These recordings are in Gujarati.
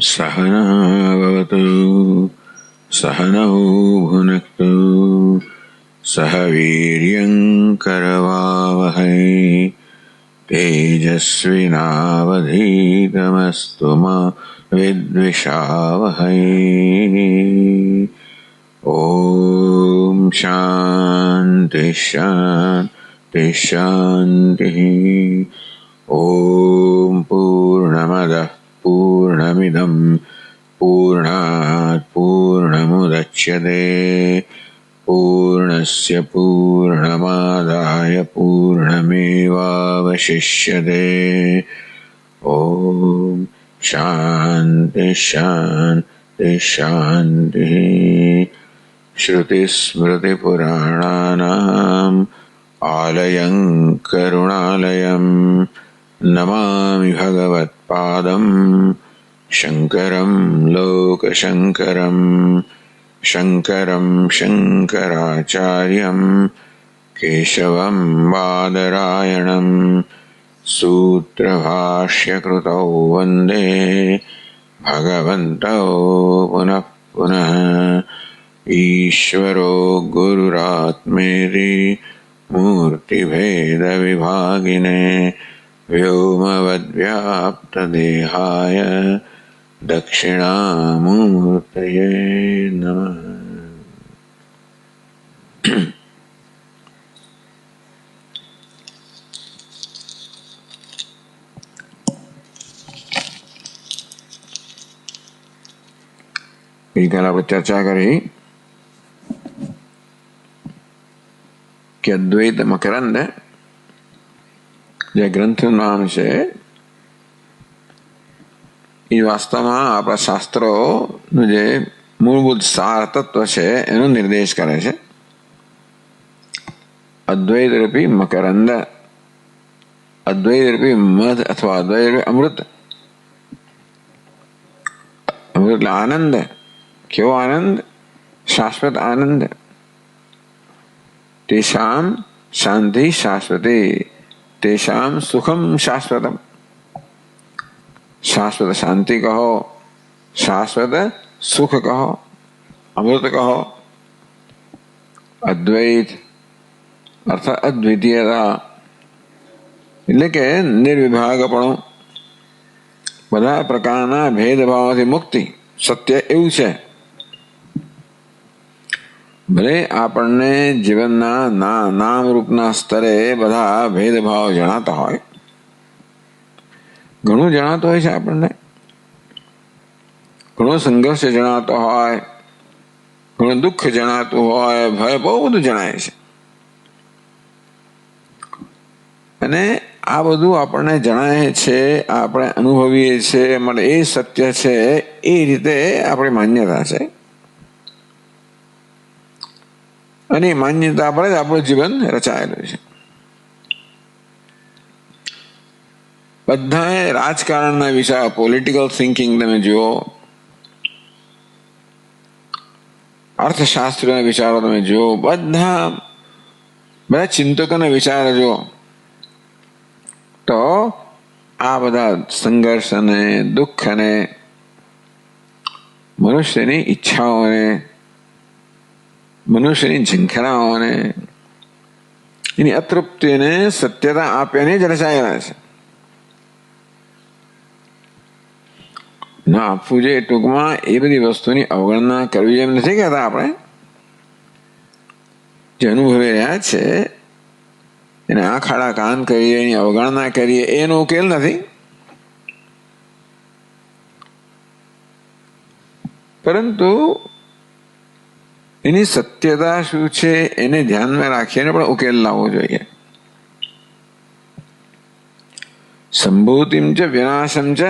सहना भवतु सहनौ भुनक्तु सह वीर्यं करवावहै तेजस्विनावधीतमस्तु मा विद्विषावहै। ॐ शान्ति शान्ति शान्तिः। ॐ पूर्णमदः पूर्णमिदं पूर्णात् पूर्णमुदच्यते पूर्णस्य पूर्णमादाय पूर्णमेवावशिष्यते। ॐ शान्ति शान्ति शान्तिः। श्रुतिस्मृतिपुराणानाम् आलयं करुणालयं नमामि भगवत्पादं शङ्करं लोकशङ्करं शङ्करं शङ्कराचार्यं केशवं बादरायणं सूत्रभाष्यकृतौ वन्दे भगवन्तौ पुनः पुनः। ईश्वरो गुरुरात्मेति मूर्तिभेदविभागिने व्योमवद्व्याप्तदेहाय दक्षिणामूर्तये नमः। ગઈકાલે આપણે ચર્ચા કરી કે અદ્વૈત મકરંદ જે ગ્રંથનું નામ છે એ વાસ્તવમાં આપણા શાસ્ત્રોનું જે મૂળભૂત સાર તત્વ છે એનો નિર્દેશ કરે છે. અદ્વૈત રૂપી મકરંદ, અદ્વૈત રૂપી મધ અથવા અદ્વૈત રૂપી અમૃત. અમૃત એટલે આનંદ. કેવો આનંદ? શાશ્વત આનંદ. તેષામ શાંતિ શાશ્વતી, તેષામ સુખમ શાશ્વતમ. શાશ્વત શાંતિ કહો, શાશ્વત સુખ કહો, અમૃત કહો. અદ્વૈત અર્થાત અદ્વિતીયતા એટલે કે નિર્વિભાગપણું, બધા પ્રકારના ભેદભાવથી મુક્તિ. સત્ય એવું છે, ભલે આપણને જીવનના નામ રૂપના સ્તરે બધા ભેદભાવ જણાતા હોય, ઘણું જણાતું હોય છે આપણને, ઘણો સંઘર્ષ જણાતો હોય, ઘણું દુઃખ જણાતું હોય, ભય, બહુ બધું જણાય છે. અને આ બધું આપણને જણાય છે, આપણે અનુભવીએ છીએ, માટે એ સત્ય છે, એ રીતે આપણી માન્યતા છે. અને એ માન્યતા પર જ આપણું જીવન રચાયેલું છે. બધાએ રાજકારણના વિચાર, પોલિટિકલ થિંકિંગ તમે જુઓ, અર્થશાસ્ત્રના વિચારો તમે જુઓ, બધા ચિંતકોના વિચારો જુઓ, તો આ બધા સંઘર્ષ અને દુઃખ અને મનુષ્યની ઈચ્છાઓને, મનુષ્યની ઝંખનાઓને, એની અતૃપ્તિને સત્યતા આપ્યાને જ રચાયેલા છે. ના આપવું જોઈએ. ટૂંકમાં એ બધી વસ્તુની અવગણના કરવી એમ નથી કહેતા. આપણે જે અનુભવી રહ્યા છે એને આંખ આડા કાન કરીએ, એની અવગણના કરીએ, એનો ઉકેલ નથી. પરંતુ એની સત્યતા શું છે એને ધ્યાનમાં રાખીને પણ ઉકેલ લાવવો જોઈએ. સંભૂતિમ ચ વિનાશમ ચ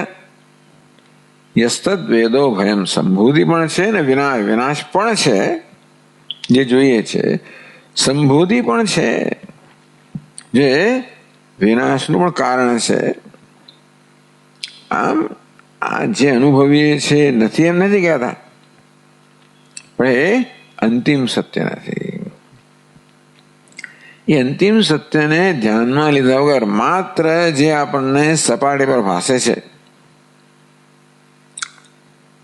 યસ્તદ વેદો ભયમ. સંભૂતિ પણ છે ને વિનાશ પણ છે, જે જોઈએ છે. સંભૂતિ પણ છે, જે વિનાશનું પણ કારણ છે. આમ આ જે અનુભવીએ છે નથી એમ નથી કહેતા, પણ એ અંતિમ સત્ય નથી. એ અંતિમ સત્યને ધ્યાનમાં લીધા વગર માત્ર જે આપણને સપાટી પર ભાસે છે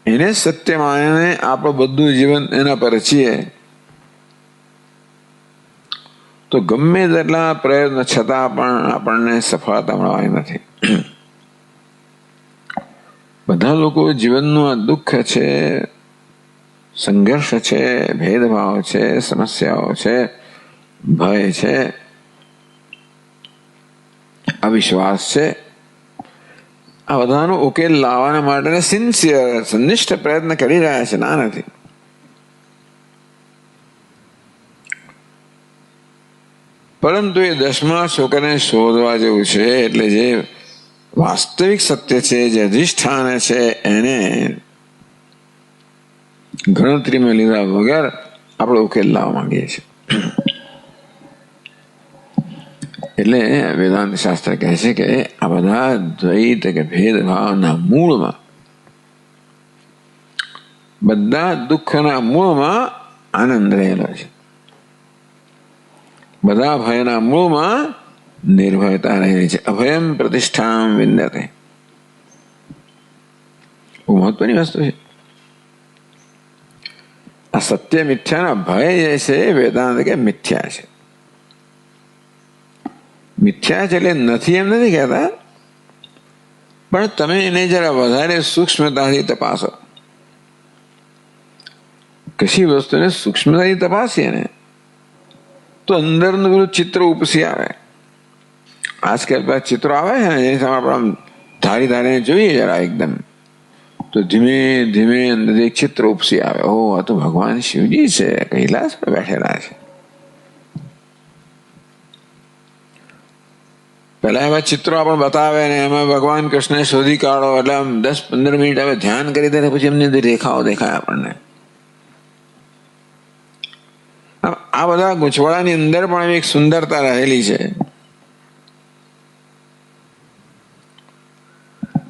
એને સત્ય માનીને આપણું બધું જીવન એના પર છીએ તો ગમે તેટલા પ્રયત્ન છતાં પણ આપણને સફળતા મળવાની નથી. બધા લોકો જીવનનું આ દુઃખ છે, સંઘર્ષ છે, ભેદભાવ છે, સમસ્યાઓ છે, ભય છે, અવિશ્વાસ છે, આ બધાનો ઉકેલ લાવવાના માટે સિન્સિયર સંનિષ્ઠ પ્રયત્ન કરી રહ્યા છે, ના નથી. પરંતુ એ 10મા શ્લોકને શોધવા જેવું છે. એટલે જે વાસ્તવિક સત્ય છે, જે અધિષ્ઠાન છે, એને ગણતરીમાં લીધા વગર આપણે ઉકેલ લાવવા માંગીએ છીએ. એટલે વેદાંત શાસ્ત્ર કહે છે કે આ બધા દ્વૈત કે ભેદભાવના મૂળમાં, બધા દુઃખના મૂળમાં આનંદ રહેલો છે. બધા ભયના મૂળમાં નિર્ભયતા રહેલી છે. અભયમ પ્રતિષ્ઠામ વિંદતે. બહુ મહત્વની વસ્તુ છે. આ સત્ય મિથ્યાના ભય જે છે વેદાંત કે મિથ્યા છે. મિથ્યા છે એટલે નથી એમ નથી કહેતા, પણ તમે એને જરા વધારે સૂક્ષ્મતાથી તપાસો. કશી વસ્તુને સૂક્ષ્મતાથી તપાસીએ ને તો અંદરનું બધું ચિત્ર ઉપસી આવે. આજકાલ પેલા ચિત્રો આવે છે ને એની સામે આપણે ધારી ધારીને જોઈએ જરા એકદમ, તો ધીમે ધીમે અંદર એક ચિત્ર ઉપસી આવે. ઓ, આ તો ભગવાન શિવજી છે, કૈલાસ પર બેઠેલા છે. પેલા એવા ચિત્રો આપણને બતાવે ને એમાં ભગવાન કૃષ્ણ શોધી કાઢો એટલે આમ 10-15 મિનિટ હવે ધ્યાન કરી દે પછી એમની અંદર રેખાઓ દેખાય આપણને. આ બધા ગૂંચવાડાની અંદર પણ એક સુંદરતા રહેલી છે.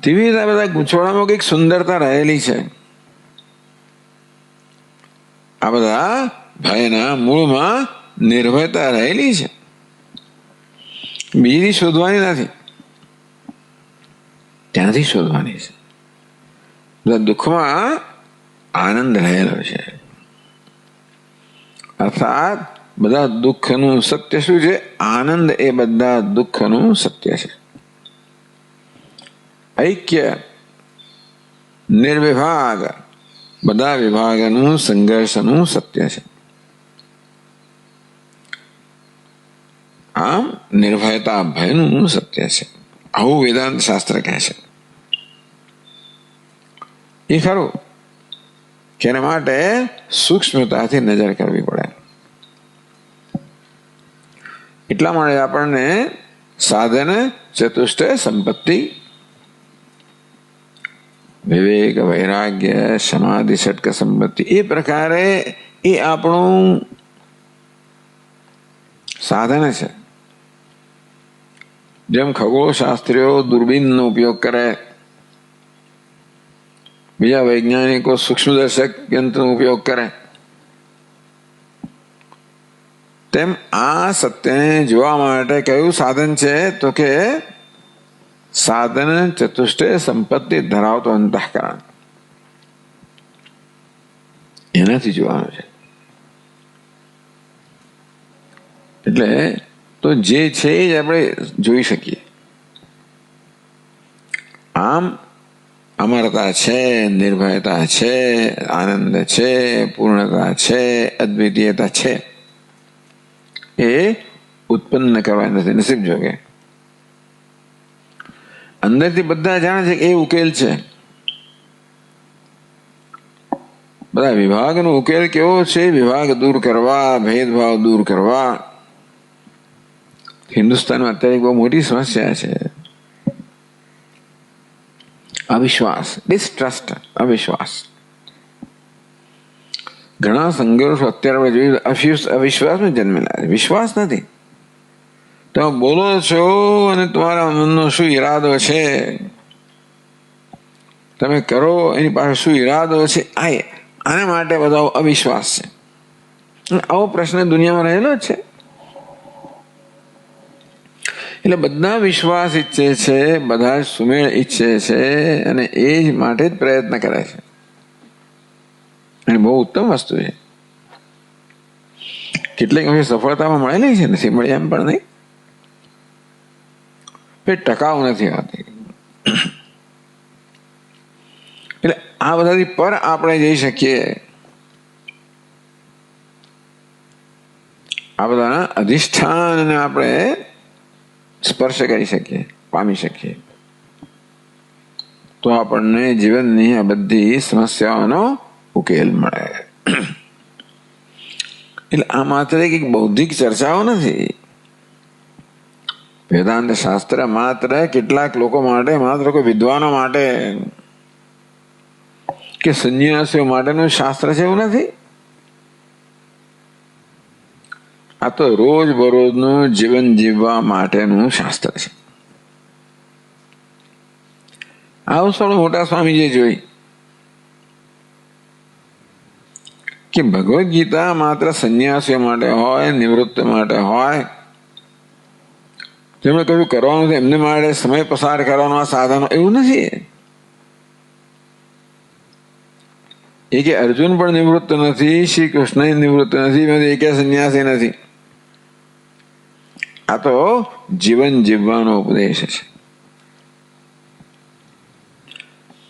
તેવી રીતે આ બધા ગૂંચવાડામાં કંઈક સુંદરતા રહેલી છે. આ બધા ભયના મૂળમાં નિર્ભયતા રહેલી છે. બીજી શોધવાની નથી, ત્યાંથી શોધવાની છે. બધા દુઃખમાં આનંદ રહેલો છે. અર્થાત બધા દુઃખનું સત્ય શું છે? આનંદ એ બધા દુઃખનું સત્ય છે. ઐક્ય નિર્વિભાગ બધા વિભાગનું સંઘર્ષનું સત્ય છે. આમ નિર્ભયતા ભયનું સત્ય છે. આવું વેદાંત શાસ્ત્ર કહે છે. એ ખરું કે એના માટે સૂક્ષ્મતાથી નજર કરવી પડે. એટલા માટે આપણને સાધન ચતુષ્ટય સંપત્તિ, વિવેક, વૈરાગ્ય, સમાધિ, ષટક સંપત્તિ એ પ્રકારે એ આપણું સાધન છે. જેમ ખગોળશાસ્ત્રીઓ દૂરબીનનો ઉપયોગ કરે, બીજા વૈજ્ઞાનિકો સૂક્ષ્મદર્શક યંત્રનો ઉપયોગ કરે, તેમ આ સત્યને જોવા માટે કયું સાધન છે? તો કે સાધન ચતુષ્ટય સંપત્તિ ધરાવતો અંતઃકરણ, એનાથી જોવાનું છે. એટલે તો જે છે એ જ આપણે જોઈ શકીએ. આમ અમરતા છે, નિર્ભયતા છે, આનંદ છે, પૂર્ણતા છે, અદ્વિતીયતા છે. એ ઉત્પન્ન કરવા નથી, નસીબ જોગે. અંદરથી બધા જાણે છે કે એ ઉકેલ છે. બધા વિભાગનો ઉકેલ કેવો છે? વિભાગ દૂર કરવા, ભેદભાવ દૂર કરવા. હિન્દુસ્તાનમાં અત્યારે બહુ મોટી સમસ્યા છે અવિશ્વાસ, ડિસ્ટ્રસ્ટ, અવિશ્વાસ. ઘણા સંઘર્ષો અત્યારે આપણે જોઈએ અવિશ્વાસમાં જન્મેલા છે. વિશ્વાસ નથી. તમે બોલો છો અને તમારા મનનો શું ઈરાદો છે, તમે કરો એની પાસે શું ઈરાદો છે, આના માટે બધો અવિશ્વાસ છે. આવો પ્રશ્ન દુનિયામાં રહેલો જ છે. એટલે બધા વિશ્વાસ ઈચ્છે છે, બધા સુમેળ ઈચ્છે છે અને એ જ માટે જ પ્રયત્ન કરે છે. બહુ ઉત્તમ વસ્તુ છે. કેટલીક સફળતામાં મળેલી છે, નથી મળી એમ પણ નહીં, ટકાઉ નથી હોતી. એટલે આ બધાથી પર આપણે જઈ શકીએ, આ બધાના અધિષ્ઠાનને આપણે સ્પર્શ કરી શકીએ, પામી શકીએ, તો આપણને જીવનની આ બધી સમસ્યાઓનો ઉકેલ મળે. એટલે આ માત્ર એક બૌદ્ધિક ચર્ચાઓ નથી. વેદાંત શાસ્ત્ર માત્ર કેટલાક લોકો માટે, માત્ર કોઈ વિદ્વાનો માટે કે સંન્યાસીઓ માટેનું શાસ્ત્ર છે એવું નથી. આ તો રોજ બરોજનું જીવન જીવવા માટેનું શાસ્ત્ર છે. આવું સૌ મોટા સ્વામીજીએ જોઈ કે ભગવદ્ ગીતા માત્ર સંન્યાસીઓ માટે હોય, નિવૃત્ત માટે હોય, જેમણે કયું કરવાનું છે એમને માટે સમય પસાર કરવાનો સાધનો એવું નથી. એ કે અર્જુન પણ નિવૃત્ત નથી, શ્રી કૃષ્ણ નિવૃત્ત નથી, એ કે સંન્યાસી નથી. આ તો જીવન જીવવાનો ઉપદેશ છે.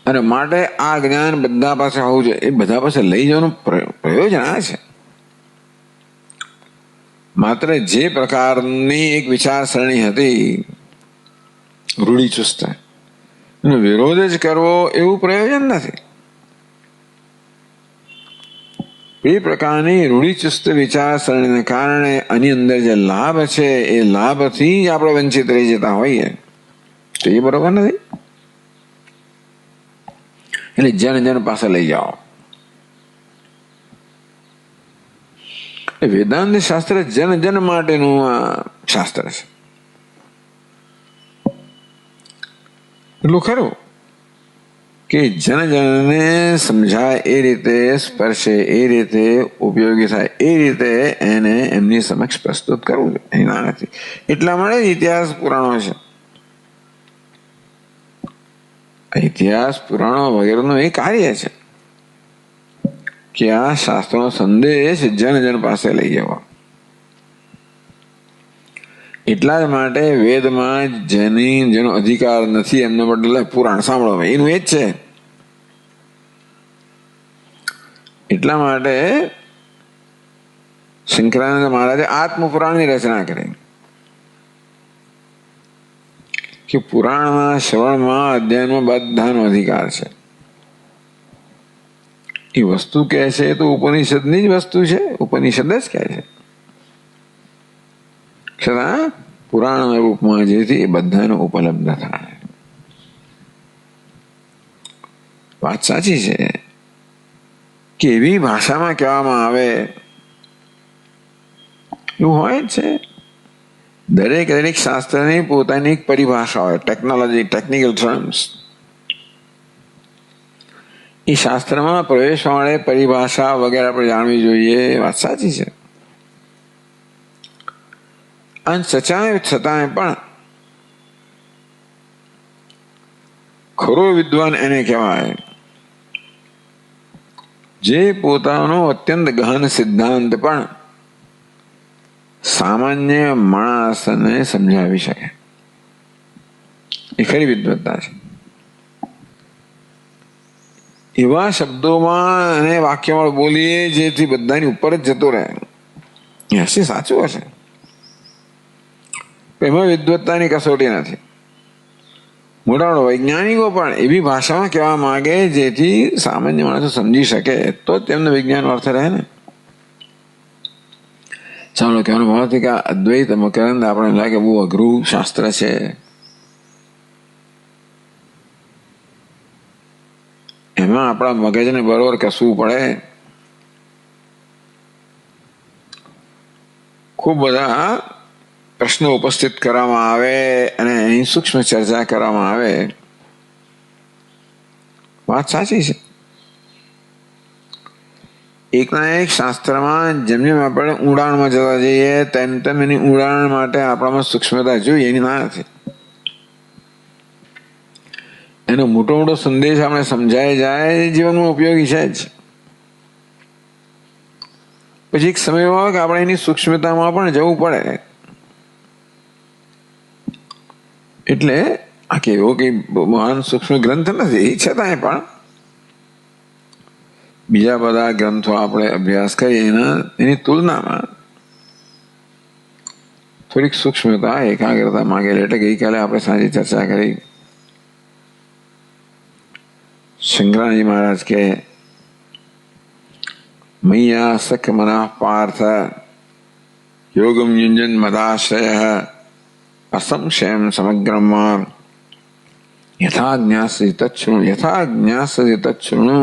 અને માટે આ જ્ઞાન બધા પાસે હોવું જોઈએ. એ બધા પાસે લઈ જવાનું પ્રયોજન આ છે. માત્ર જે પ્રકારની એક વિચારસરણી હતી રૂઢિચુસ્ત, એનો વિરોધ જ કરવો એવું પ્રયોજન નથી. એ પ્રકારની રૂઢિચુસ્ત વિચારસરણીને કારણે આની અંદર જે લાભ છે એ લાભથી જ આપણે વંચિત રહી જતા હોઈએ તો એ બરોબર નથી. એટલે જન જન પાસે લઈ જાઓ. વેદાંત શાસ્ત્ર જન જન માટેનું શાસ્ત્ર છે. એટલું ખરું કે જન જનને સમજાય એ રીતે, સ્પર્શે એ રીતે, ઉપયોગી થાય એ રીતે એને એમની સમક્ષ પ્રસ્તુત કરવું જોઈએ. ના નથી. એટલા માટે ઇતિહાસ પુરાણો છે. ઇતિહાસ પુરાણો વગેરેનું એ કાર્ય છે કે આ શાસ્ત્રનો સંદેશ જન જન પાસે લઈ જવા. એટલા જ માટે વેદમાં જેનો અધિકાર નથી એમને બદલે પુરાણ સાંભળવા એનું એ જ છે. એટલા માટે શંકરાનંદ મહારાજે આત્મપુરાણની રચના કરી કે પુરાણમાં, શ્રવણમાં, અધ્યયનમાં બધાનો અધિકાર છે. એ વસ્તુ કહે છે તો ઉપનિષદની જ વસ્તુ છે, ઉપનિષદ જ કહે છે. છતાં પુરાણ રૂપમાં જેથી એ બધાનો ઉપલબ્ધ થાય. વાત સાચી છે કે એવી ભાષામાં કહેવામાં આવે એવું હોય જ છે. દરેક શાસ્ત્રની પોતાની એક પરિભાષા હોય, ટેકનોલોજી, ટેકનિકલ ટર્મ્સ. એ શાસ્ત્રમાં પ્રવેશવા માટે પરિભાષા વગેરે આપણે જાણવી જોઈએ. વાત સાચી છે. અને છતાંય પણ ખરો વિદ્વાન એને કહેવાય જે પોતાનો અત્યંત ગહન સિદ્ધાંત પણ સામાન્ય માણસને સમજાવી શકે. એ ખરી વિદ્વત્તા છે. એવા શબ્દોમાં અને વાક્યમાં બોલીએ જેથી બધાની ઉપર જ જતો રહે. એ હશે, સાચું હશે. એમાં વિદ્વત્તાની કસોટી નથી. મોટા મોટા વૈજ્ઞાનિકો પણ એવી ભાષામાં કહેવા માંગે જેથી સામાન્ય માણસો સમજી શકે, તો તેમને વિજ્ઞાન અર્થ રહે ને. ચાલો કહેવાનો ભાવ હતી કે અદ્વૈત મકરંદ આપણે લાગે બહુ અઘરું શાસ્ત્ર છે. એમાં આપણા મગજને બરોબર કસવું પડે. ખૂબ બધા પ્રશ્નો ઉપસ્થિત કરવામાં આવે અને એની સૂક્ષ્મ ચર્ચા કરવામાં આવે. વાત સાચી છે. એકના એક શાસ્ત્રમાં જેમ જેમ આપણે ઊંડાણમાં જતા જઈએ તેમ તેમ એની ઊંડાણ માટે આપણામાં સૂક્ષ્મતા જોઈએ. એની ના નથી. એનો મોટો મોટો સંદેશ આપણે સમજાય જાય, જીવનમાં ઉપયોગી છે જ. પછી એક સમય આવે કે આપણે એની સૂક્ષ્મતામાં પણ જવું પડે. એટલે આ કેવો કઈ મહાન સૂક્ષ્મ ગ્રંથ નથી, છતાંય પણ બીજા બધા ગ્રંથો આપણે અભ્યાસ કરીએ એની તુલનામાં થોડીક સૂક્ષ્મતા એકાગ્રતા માંગેલી. એટલે ગઈકાલે આપણે સાંજે ચર્ચા કરી. શંકરાજી મહારાજ કે મૈયા સખ મના પાર્થ યોગમ યુંજન મદાશ્રય અસંશયમ સમગ્રમ યથા જ્ઞાસતિ તચ્છૃણુ યથા જ્ઞાસતિ તચ્છૃણુ.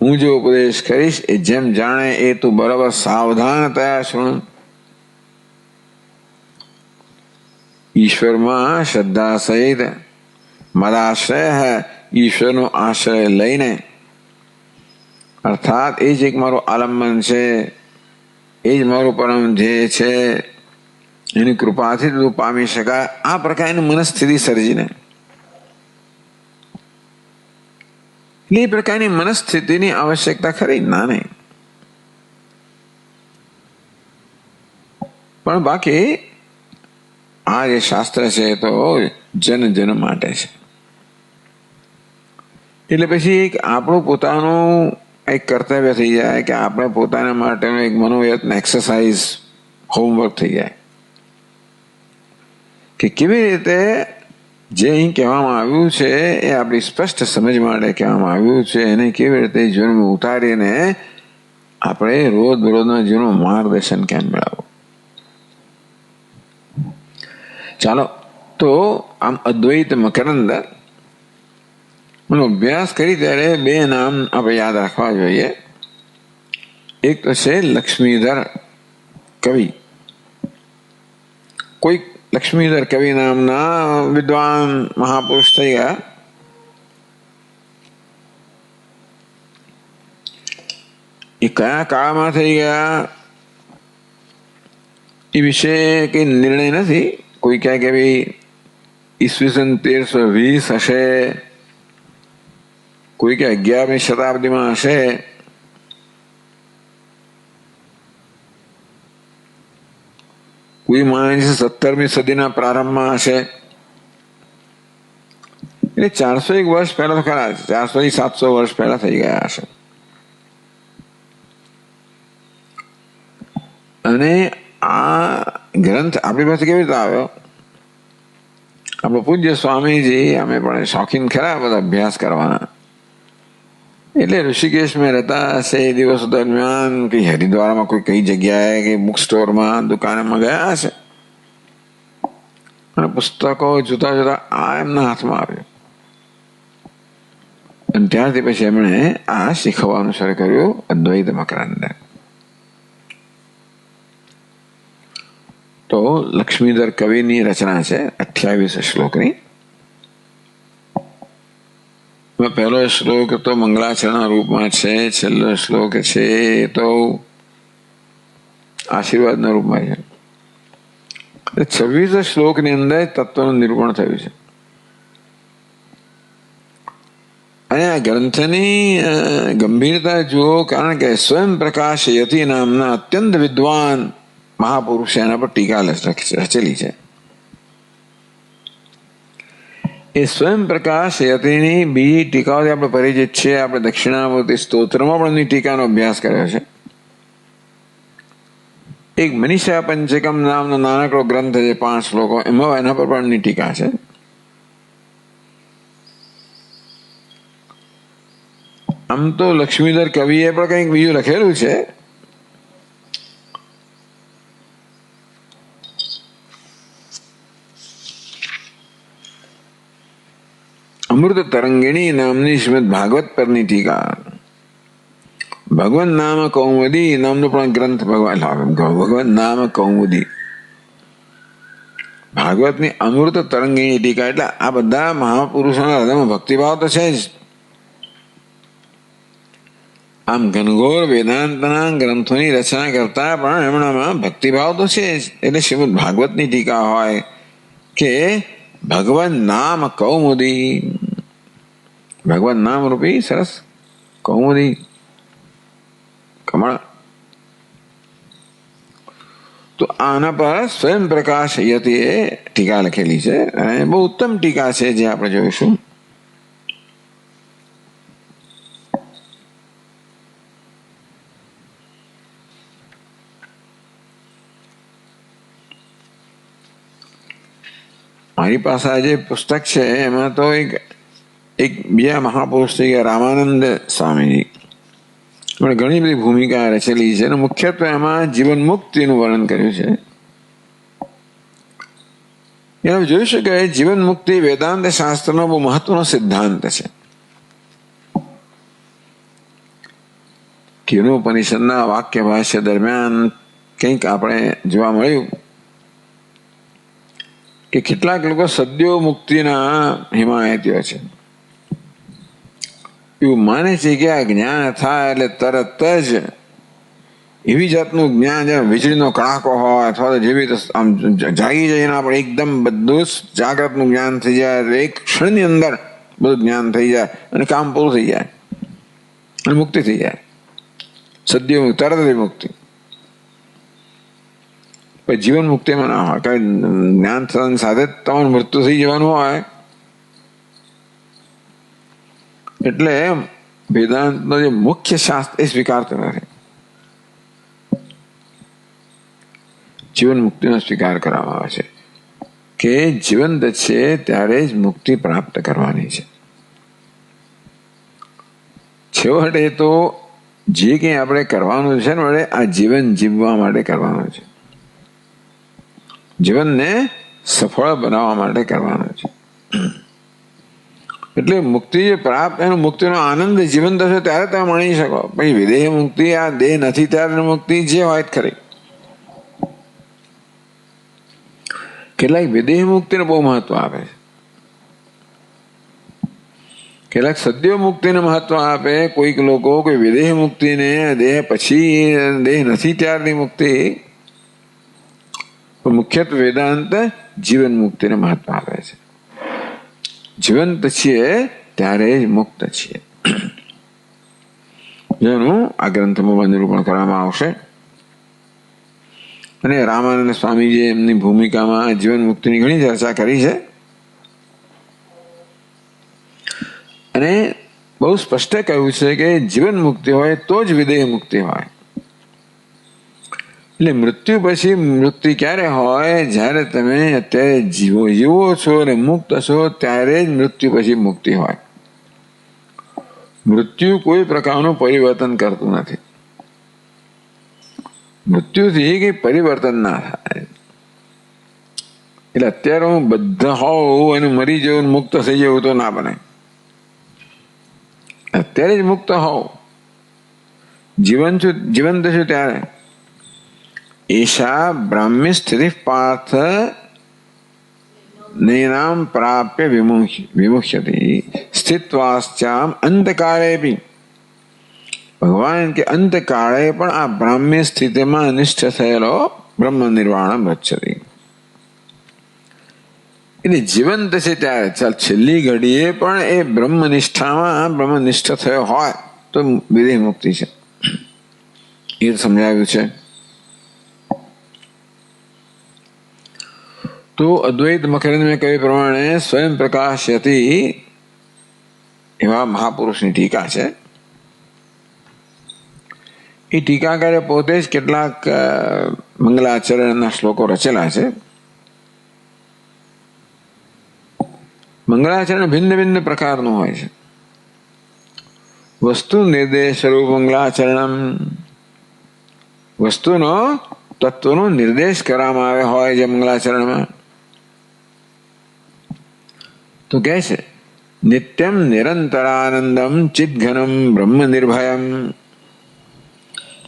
હું જો ઉપદેશ કરીશ એ જેમ જાણે એ તું બરાબર સાવધાનતયા શૃણુ. ઈશ્વરમાં શ્રદ્ધા સહિત મદાશ્રય ઈશ્વરનો આશ્રય લઈને, અર્થાત એ જ એક મારું આલંબન છે, એ જ મારું પરમ ધ્યેય છે, એની કૃપાથી તું પામી શકાય. આ પ્રકારની મનસ્થિતિ સર્જીને, એટલે એ પ્રકારની મનસ્થિતિની આવશ્યકતા ખરી ના નહીં. પણ બાકી આ જે શાસ્ત્ર છે એ તો જન જન માટે છે. એટલે પછી એક આપણું પોતાનું એક કર્તવ્ય થઈ જાય કે આપણે પોતાના માટેનો એક મનોયત્ન એક્સરસાઇઝ હોમવર્ક થઈ જાય કે કેવી રીતે જે અહીં કહેવામાં આવ્યું છે એ આપણી સ્પષ્ટ સમજ માટે કહેવામાં આવ્યું છે, એને કેવી રીતે જીવનમાં ઉતારીને આપણે રોજબરોજના જીવનમાં માર્ગદર્શન કેમ મેળવવું. ચાલો તો આમ અદ્વૈત મકરંદ અભ્યાસ કરી ત્યારે બે નામ આપણે યાદ રાખવા જોઈએ. એક તો છે લક્ષ્મીધર કવિ. કોઈક લક્ષ્મીધર કવિ નામના વિદ્વાન મહાપુરુષ થઈ ગયા. એ કયા કાળમાં થઈ ગયા એ વિશે કઈ નિર્ણય નથી. કોઈ કહે કે ભાઈ ઈસવીસન 1320 હશે, કોઈ કે 11મી શતાબ્દીમાં હશે, કોઈ માને છે 17મી સદીના પ્રારંભમાં હશે. એટલે 401 વર્ષ પહેલા તો ખરા, 400 થી 700 વર્ષ પહેલા થઈ ગયા હશે. અને આ ગ્રંથ આપણી પાસે કેવી રીતે આવ્યો? આપણો પૂજ્ય સ્વામીજી, અમે પણ શોખીન ખરા બધા અભ્યાસ કરવાના, એટલે ઋષિકેશમાં રહેતા હશે એ દિવસો દરમિયાન કઈ હરિદ્વારમાં કોઈ કઈ જગ્યાએ કે બુક સ્ટોરમાં દુકાનમાં ગયા હશે અને પુસ્તકો જોતા જોતા આ એમના હાથમાં આવ્યું. અને ત્યારથી પછી એમણે આ શીખવાનું શરૂ કર્યું અદ્વૈત મકરંદ. તો લક્ષ્મીધર કવિની રચના છે 28 શ્લોકની. પહેલો શ્લોક તો મંગલાચરણ રૂપમાં છે, છેલ્લો શ્લોક છે તો આશીર્વાદના રૂપમાં છે. 26 શ્લોકની અંદર તત્વનું નિરૂપણ થયું છે. અને આ ગ્રંથની ગંભીરતા જુઓ, કારણ કે સ્વયં પ્રકાશ યતિ નામના અત્યંત વિદ્વાન મહાપુરુષે એના પર ટીકા રચેલી છે. એ સ્વયં પ્રકાશ યતિની બીજી ટીકાઓથી આપણે પરિચિત છીએ. આપણે દક્ષિણામૂર્તિ સ્તોત્રમાં પણ એની ટીકાનો અભ્યાસ કર્યો છે. એક મનીષા પંચકમ નામનો નાનકડો ગ્રંથ છે, 5 શ્લોકો, એમાં એના પર પણ એની ટીકા છે. આમ તો લક્ષ્મીધર કવિએ પણ કંઈક બીજું લખેલું છે. અમૃત તરંગિણી નામની શ્રીમદ ભાગવત પરની ટીકા. ભગવાન નામ કૌમુદી નામનો પણ ગ્રંથ, ભગવાન નામ કૌમુદી, ભાગવતની અમૃત તરંગિણી ટીકા. એટલે આ બધા મહાપુરુષોના હૃદયમાં ભક્તિભાવ તો છે જ. આમ ઘનઘોર વેદાંતના ગ્રંથોની રચના કરતા પણ એમનામાં ભક્તિભાવ તો છે જ. એટલે શ્રીમદ ભાગવતની ટીકા હોય કે ભગવાન નામ કૌમુદી, ભગવાન નામ રૂપી સરસ કૌમુદી કમળ તો આના પર સ્વયં પ્રકાશ યતિ એ ટીકા લખેલી છે અને બહુ ઉત્તમ ટીકા છે જે આપણે જોઈશું. મારી પાસે આ જે પુસ્તક છે એમાં તો એક બીજા મહાપુરુષ થઈ ગયા રામાનંદ સ્વામીજી, એમણે ઘણી બધી ભૂમિકા રચેલી છે અને મુખ્યત્વે એમાં જીવન મુક્તિનું વર્ણન કર્યું છે. એને જોઈ શકાય જીવન મુક્તિ વેદાંત શાસ્ત્રનો બહુ મહત્વનો સિદ્ધાંત છે. કેનોપનિષદના વાક્ય ભાષ્ય દરમિયાન કંઈક આપણે જોવા મળ્યું કે કેટલાક લોકો સદ્યો મુક્તિના હિમાયતીઓ છે. એવું માને છે કે આ જ્ઞાન થાય એટલે તરત જ એવી જાતનું જ્ઞાન જેમ વીજળીનો કડાકો હોય અથવા તો જેવી આમ જાગી જઈને આપણે એકદમ બધું જ જાગ્રતનું જ્ઞાન થઈ જાય, એક ક્ષણની અંદર બધું જ્ઞાન થઈ જાય અને કામ પૂરું થઈ જાય અને મુક્તિ થઈ જાય. સદ્યો તરત જ મુક્તિ. જીવન મુક્તિમાં ના હોય, કારણ જ્ઞાન થવાની સાથે જ તમારું મૃત્યુ થઈ જવાનું હોય. એટલે વેદાંતનો જે મુખ્ય શાસ્ત્ર એ સ્વીકારતો નથી. જીવન મુક્તિનો સ્વીકાર કરવામાં આવે છે કે જીવંત છે ત્યારે જ મુક્તિ પ્રાપ્ત કરવાની છે. છેવટે તો જે કંઈ આપણે કરવાનું છે ને વડે આ જીવન જીવવા માટે કરવાનું છે, જીવનને સફળ બનાવવા માટે કરવાનું છે. એટલે મુક્તિ જે પ્રાપ્ત એનો મુક્તિનો આનંદ જીવન થશે ત્યારે તમે માણી શકો. પછી વિદેહ મુક્તિ, આ દેહ નથી ત્યારે મુક્તિ જે હોય ખરી. કેટલાક વિદેહ મુક્તિને બહુ મહત્વ આપે છે, કેટલાક સદ્યો મુક્તિને મહત્વ આપે. કોઈક લોકો કોઈ વિદેહ મુક્તિને દેહ પછી દેહ નથી ત્યારની મુક્તિ. મુખ્યત્વે વેદાંત જીવન મુક્તિને મહત્વ આપે છે. જીવંત છીએ ત્યારે જ મુક્ત છીએ, જેનું આ ગ્રંથમાં નિરૂપણ કરવામાં આવશે. અને રામાનંદ સ્વામીજીએ એમની ભૂમિકામાં જીવન મુક્તિની ઘણી ચર્ચા કરી છે અને બહુ સ્પષ્ટ કહ્યું છે કે જીવન મુક્તિ હોય તો જ વિદેહ મુક્તિ હોય. એટલે મૃત્યુ પછી મુક્તિ ક્યારે હોય? જ્યારે તમે અત્યારે જીવો છો અને મુક્ત છો ત્યારે જ મૃત્યુ પછી મુક્તિ હોય. મૃત્યુ કોઈ પ્રકારનું પરિવર્તન કરતું નથી. મૃત્યુથી કઈ પરિવર્તન ના થાય. એટલે અત્યારે હું બધા હોઉં અને મરી જવું મુક્ત થઈ જવું તો ના બને. અત્યારે જ મુક્ત હોવ, જીવંત છું ત્યારે. એશા બ્રાહ્મ્ય સ્થિતિ પાર્થ નૈનામ પ્રાપ્ય વિમુખ્યતિ સ્થિત્વાશ્ચામ અંતકાળે બી. ભગવાન કે અંતકાળે પણ આ બ્રાહ્મ્ય સ્થિતિમાં અનિષ્ઠ થયેલો બ્રહ્મ નિર્વાણમ ગચ્છતિ. એટલે જીવંત છે ત્યારે ચાલ છેલ્લી ઘડીએ પણ એ બ્રહ્મનિષ્ઠામાં બ્રહ્મનિષ્ઠ થયો હોય તો વિદેહ મુક્તિ છે. એ સમજાવ્યું છે. તો અદ્વૈત મકરંદ મેં કહ્યું પ્રમાણે સ્વયં પ્રકાશયતી એવા મહાપુરુષની ટીકા છે. એ ટીકાકારે પોતે જ કેટલાક મંગલાચરણના શ્લોકો રચેલા છે. મંગલાચરણ ભિન્ન ભિન્ન પ્રકારનું હોય છે. વસ્તુ નિર્દેશ સ્વરૂપ મંગલાચરણમ, વસ્તુનો તત્વનો નિર્દેશ કરવામાં આવે હોય જે મંગલાચરણમાં. તો કહે છે નિત્યમ નિરંતરાનંદમ ચિદઘનમ બ્રહ્મ નિર્ભયમ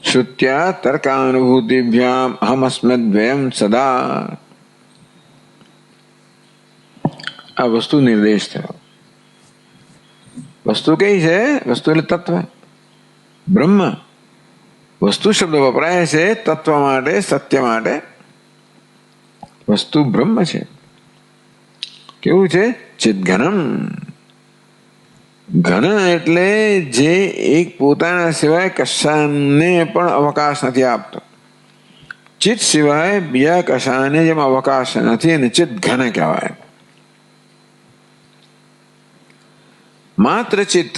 શ્રુત્યા તર્કાનુભૂતિભ્યામ અહમસ્મદ્વયમ સદા. આ વસ્તુ નિર્દેશ થયો. વસ્તુ કઈ છે? વસ્તુ એટલે તત્વ, બ્રહ્મ. વસ્તુ શબ્દ વપરાય છે તત્વ માટે, સત્ય માટે. વસ્તુ બ્રહ્મ છે. કેવું છે? ચિદઘનમ. ઘન એટલે જે એક પોતાના સિવાય કશાને પણ અવકાશ નથી આપતો. ચિત્ત સિવાય બીજા કશાને જેમ અવકાશ નથી અને ચિત્ત ઘન કહેવાય. માત્ર ચિત્ત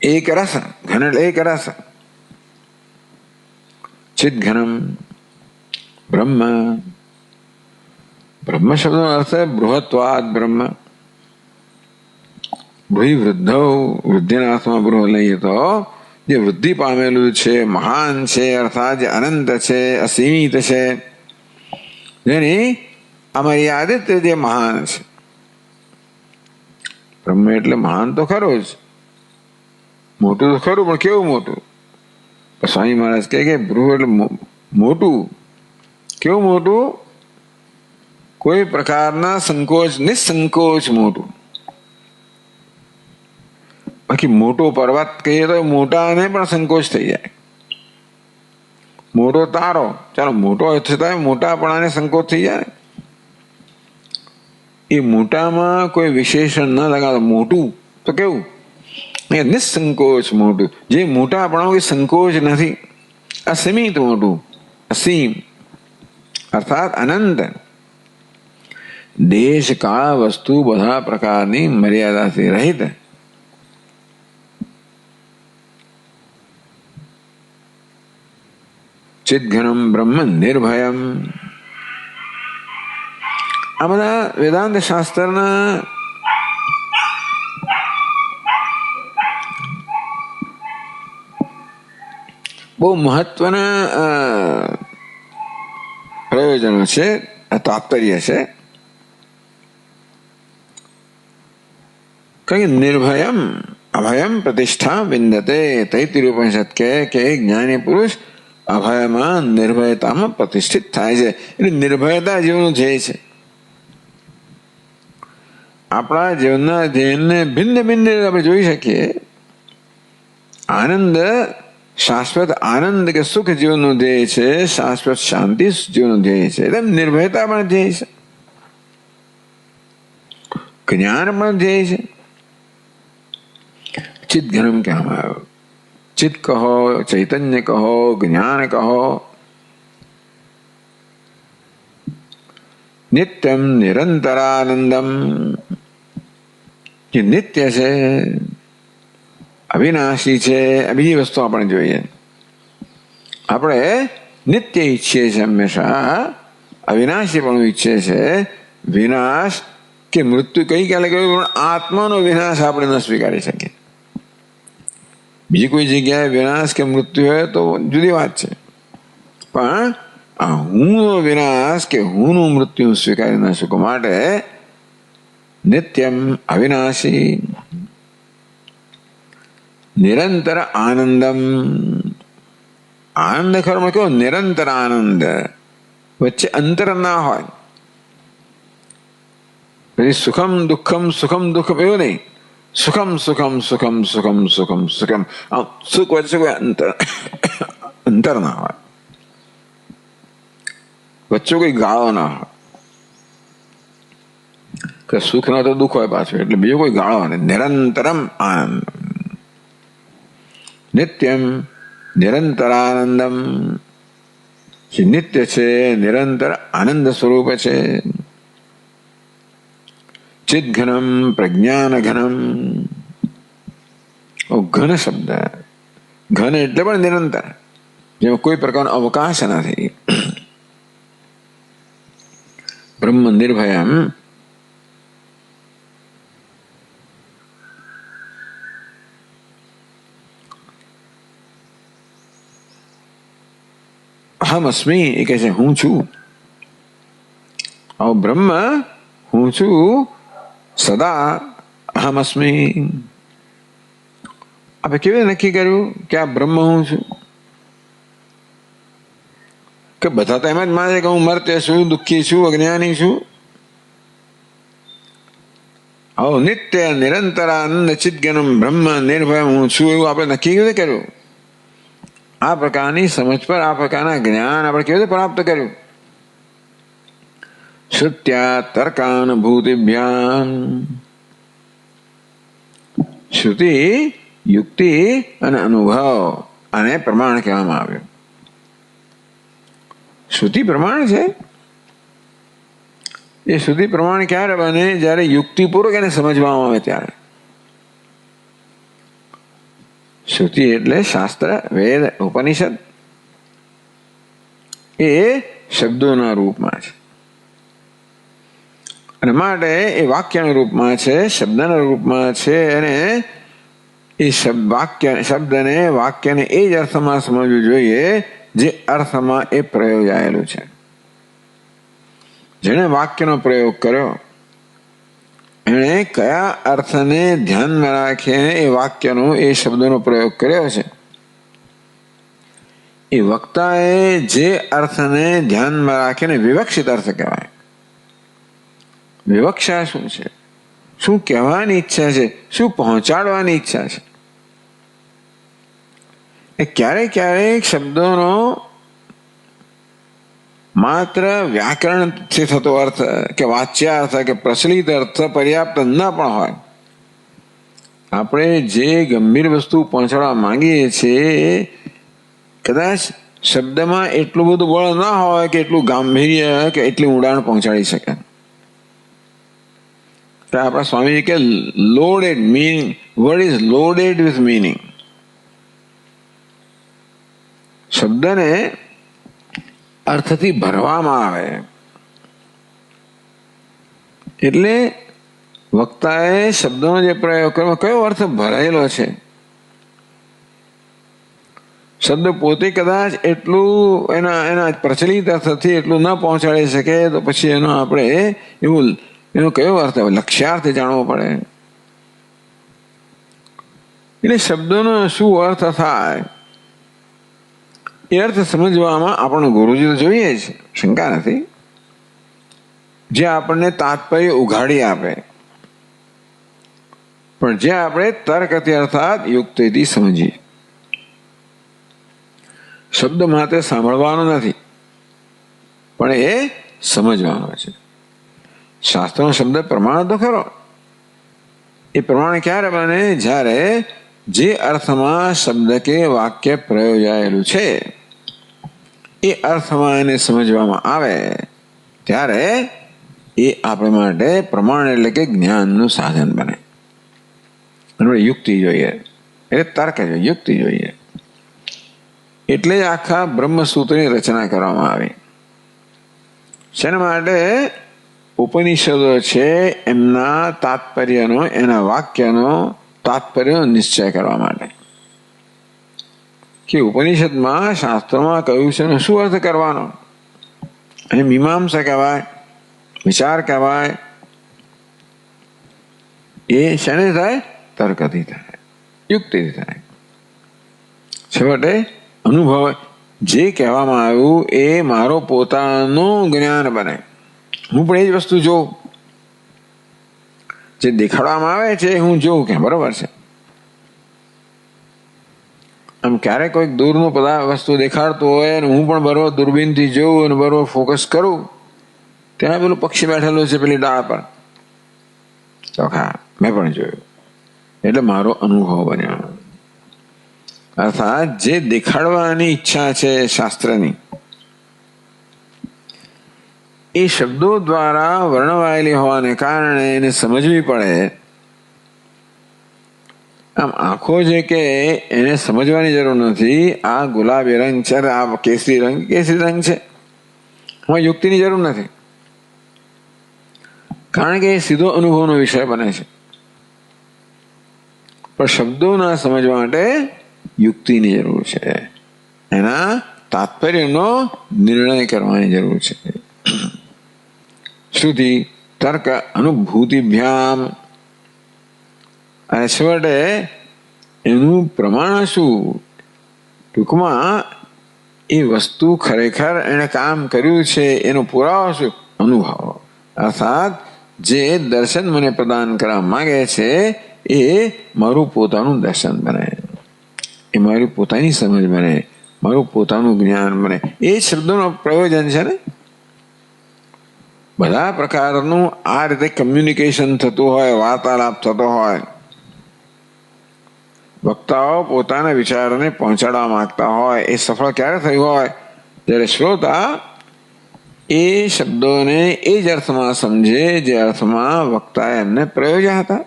એક રસ, ઘન એટલે એક રસ. ચિત્ત ઘનમ બ્રહ્મ. બ્રહ્મ શબ્દનો અર્થ બૃહત્વાદ બ્રહ્મ. ભૂઈ વૃદ્ધો, વૃદ્ધિના અર્થમાં બૃહ લઈએ તો જે વૃદ્ધિ પામેલું છે, મહાન છે, અર્થાત જે અનંત છે, અસીમિત છે, જેની અમર્યાદિત જે મહાન છે. બ્રહ્મ એટલે મહાન તો ખરું જ, મોટું તો ખરું, પણ કેવું મોટું? સ્વામી મહારાજ કહે કે બૃહ એટલે મોટું. કેવું મોટું? કોઈ પ્રકારના સંકોચ, નિસંકોચ મોટું. બાકી મોટો પર્વત કહીએ તો મોટાને પણ સંકોચ થઈ જાય. મોટો તારો, ચાલો મોટો છતાં મોટાપણાને સંકોચ થઈ જાય. એ મોટામાં કોઈ વિશેષણ ન લગાવે. મોટું તો કેવું? નિસંકોચ મોટું. જે મોટાપણા કોઈ સંકોચ નથી, અસીમિત મોટું, અસીમ અર્થાત અનંત. દેશ કાળ વસ્તુ બધા પ્રકારની મર્યાદાથી રહિત. ચિદઘનમ બ્રહ્મ નિર્ભયમ. આ બધા વેદાંત શાસ્ત્રના બહુ મહત્વના પ્રયોજનો છે, તાત્પર્ય છે. કઈ નિર્ભયમ અભયમ પ્રતિષ્ઠા વિંદતે. તૈત્તિરીયોપનિષદ કહે કે જ્ઞાની પુરુષ અભયમાં નિર્ભયતામાં પ્રતિષ્ઠિત થાય છે. એટલે નિર્ભયતા જીવનનું ધ્યેય છે. આપણા જીવનના ધ્યેયને ભિન્ન ભિન્ન આપણે જોઈ શકીએ. આનંદ, શાશ્વત આનંદ કે સુખ જીવનનું ધ્યેય છે, શાશ્વત શાંતિ જીવનનું ધ્યેય છે. એટલે નિર્ભયતા પણ ધ્યેય છે, જ્ઞાન પણ ધ્યેય છે. ચિત્ત ઘનમ કહેવામાં આવ્યો. ચિત્ત કહો, ચૈતન્ય કહો, જ્ઞાન કહો. નિત્યમ નિરંતરાનંદમ. જે નિત્ય છે, અવિનાશી છે. બીજી વસ્તુ આપણે જોઈએ, આપણે નિત્ય ઈચ્છીએ છીએ, હંમેશા અવિનાશી પણ ઈચ્છીએ છે. વિનાશ કે મૃત્યુ કઈ કાલે કહ્યું, પણ આત્માનો વિનાશ આપણે ન સ્વીકારી શકીએ. બીજી કોઈ જગ્યાએ વિનાશ કે મૃત્યુ હોય તો જુદી વાત છે, પણ આ હુંનો વિનાશ કે હુંનું મૃત્યુ સ્વીકારી ન શકું. માટે નિત્યમ અવિનાશી નિરંતર આનંદમ. આનંદ ખરો કેવો? નિરંતર આનંદ, વચ્ચે અંતર ના હોય. પછી સુખમ દુઃખમ, સુખમ દુઃખમ એવું નહીં. સુખમ સુખમ સુખમ સુખમ સુખમ સુખમ. સુખ વચ્ચે કોઈ અંતર ના હોય, વચ્ચે કોઈ ગાળો ના હોય. કે સુખ ના તો દુઃખ હોય પાછું, એટલે બીજો કોઈ ગાળો નહીં. નિરંતરમ આનંદ. નિત્યમ નિરંતરાનંદમ. જે નિત્ય છે, નિરંતર આનંદ સ્વરૂપ છે. ચિદઘનમ પ્રજ્ઞાન ઘનમ. ઘન શબ્દ, ઘન એટલે પણ નિરંતર, જેમાં કોઈ પ્રકારનો અવકાશ નથી. બ્રહ્મ નિર્ભયમ. અહમ અસ્મી એ કહે છે હું છું. આવો બ્રહ્મ હું છું સદા. અહમ અસ્મી. આપણે કેવી રીતે નક્કી કર્યું કે આ બ્રહ્મ હું છું? કે બધા તો એમ જ માને કે હું મર્ત્ય છું, દુઃખી છું, અજ્ઞાની છું. આવો નિત્ય નિરંતર આનંદ ચિદઘનમ બ્રહ્મ નિર્ભય હું છું એવું આપણે નક્કી કેવી રીતે કર્યું? આ પ્રકારની સમજ પર, આ પ્રકારના જ્ઞાન આપણે કેવી રીતે પ્રાપ્ત કર્યું? શ્રુત્યા તર્કાનુભૂતિભ્યામ. શ્રુતિ, યુક્તિ અને અનુભવ, અને પ્રમાણ કહેવામાં આવ્યું. શ્રુતિ પ્રમાણ છે. એ શ્રુતિ પ્રમાણ ક્યારે બને? જ્યારે યુક્તિપૂર્વક એને સમજવામાં આવે ત્યારે. શ્રુતિ એટલે શાસ્ત્ર, વેદ, ઉપનિષદ. એ શબ્દોના રૂપમાં છે અને માટે એ વાક્યના રૂપમાં છે, શબ્દના રૂપમાં છે. અને એ શબ્દને વાક્યને એ જ અર્થમાં સમજવું જોઈએ જે અર્થમાં એ પ્રયોજાયેલું છે. જેણે વાક્યનો પ્રયોગ કર્યો એણે કયા અર્થને ધ્યાનમાં રાખીને એ વાક્યનો, એ શબ્દનો પ્રયોગ કર્યો છે. એ વક્તાએ જે અર્થને ધ્યાનમાં રાખીને વિવક્ષિત અર્થ કહેવાય. વિવક્ષા શું છે? શું કહેવાની ઈચ્છા છે? શું પહોંચાડવાની ઈચ્છા છે? એ ક્યારેક ક્યારેક શબ્દોનો માત્ર વ્યાકરણથી થતો અર્થ કે વાચ્યાર્થ કે પ્રચલિત અર્થ પર્યાપ્ત ન પણ હોય. આપણે જે ગંભીર વસ્તુ પહોંચાડવા માંગીએ છીએ કદાચ શબ્દમાં એટલું બધું બળ ના હોય કે એટલું ગાંભીર્ય કે એટલી ઊંડાણ પહોંચાડી શકે. આપણા સ્વામીજી કે loaded meaning, word is loaded with meaning. શબ્દને અર્થથી ભરવામાં આવે. એટલે વક્તાએ શબ્દનો જે પ્રયોગ કર્યો, કયો અર્થ ભરાયેલો છે? શબ્દ પોતે કદાચ એટલું એના પ્રચલિત અર્થથી એટલું ન પહોંચાડી શકે તો પછી એનો આપણે એનો કયો અર્થ, લક્ષ્યાર્થ જાણવો પડે. એટલે શબ્દોનો શું અર્થ થાય એ અર્થ સમજવામાં આપણો ગુરુજી તો જોઈએ છે, શંકા નથી, જે આપણને તાત્પર્ય ઉઘાડી આપે, પણ જે આપણે તર્કથી અર્થાત યુક્તિથી સમજીએ. શબ્દ માત્ર સાંભળવાનો નથી પણ એ સમજવાનો છે. શાસ્ત્રનો શબ્દ પ્રમાણ તો ખરો. એ પ્રમાણ ક્યારે બને? જ્યારે જે અર્થમાં શબ્દ કે વાક્ય પ્રયોજાયેલું છે એ અર્થમાં એને સમજવામાં આવે ત્યારે એ આપણે માટે પ્રમાણ એટલે કે જ્ઞાનનું સાધન બને. યુક્તિ જોઈએ, એટલે તર્ક જોઈએ, યુક્તિ જોઈએ. એટલે જ આખા બ્રહ્મસૂત્રની રચના કરવામાં આવી. શેના માટે? ઉપનિષદો છે એમના તાત્પર્યનો, એના વાક્યનો તાત્પર્યનો નિશ્ચય કરવા માટે. કે ઉપનિષદમાં, શાસ્ત્રોમાં કહ્યું છે ને શું અર્થ કરવાનો. અને મીમાંસા કહેવાય, વિચાર કહેવાય. એ શેને થાય? તર્કથી થાય, યુક્તિથી થાય. છેવટે અનુભવ જે કહેવામાં આવ્યું એ મારો પોતાનું જ્ઞાન બને. હું પણ એ જ વસ્તુ જોઉં, જે દેખાડવામાં આવે છે હું જોઉં કે બરોબર છે. આમ ક્યારેક કોઈક દૂરનું વસ્તુ દેખાડતું હોય અને હું પણ બરોબર દૂરબીનથી જોઉં અને બરોબર ફોકસ કરું, ત્યાં પેલું પક્ષી બેઠેલું છે પેલી ડાળ પર, ચોખા મેં પણ જોયું, એટલે મારો અનુભવ બન્યો. અર્થાત જે દેખાડવાની ઈચ્છા છે શાસ્ત્રની, એ શબ્દો દ્વારા વર્ણવાયેલી હોવાને કારણે એને સમજવી પડે. આમ આંખો છે કે એને સમજવાની જરૂર નથી. આ ગુલાબી રંગ છે, આ કેસરી રંગ છે, એમાં યુક્તિની જરૂર નથી, કારણ કે એ સીધો અનુભવનો વિષય બને છે. પણ શબ્દોના સમજવા માટે યુક્તિની જરૂર છે, એના તાત્પર્યનો નિર્ણય કરવાની જરૂર છે. શ્રુતિ તર્ક અનુભૂતિભ્યામ. અને છેવટે એનું પ્રમાણ શું? ટૂંકમાં એ વસ્તુ ખરેખર એને કામ કર્યું છે એનો પુરાવો શું? અનુભવ. અર્થાત જે દર્શન મને પ્રદાન કરવા માંગે છે એ મારું પોતાનું દર્શન બને, એ મારી પોતાની સમજ બને, મારું પોતાનું જ્ઞાન બને. એ શબ્દોનો પ્રયોજન છે ને. બધા પ્રકારનું આ રીતે કમ્યુનિકેશન થતું હોય, વાર્તાલાપ થતો હોય, વક્તાઓ પોતાના વિચારોને પહોંચાડવા માંગતા હોય, એ સફળ ક્યારે થયું હોય? જ્યારે શ્રોતા એ શબ્દોને એ જ અર્થમાં સમજે જે અર્થમાં વક્તાએ એમને પ્રયોજ્યા હતા.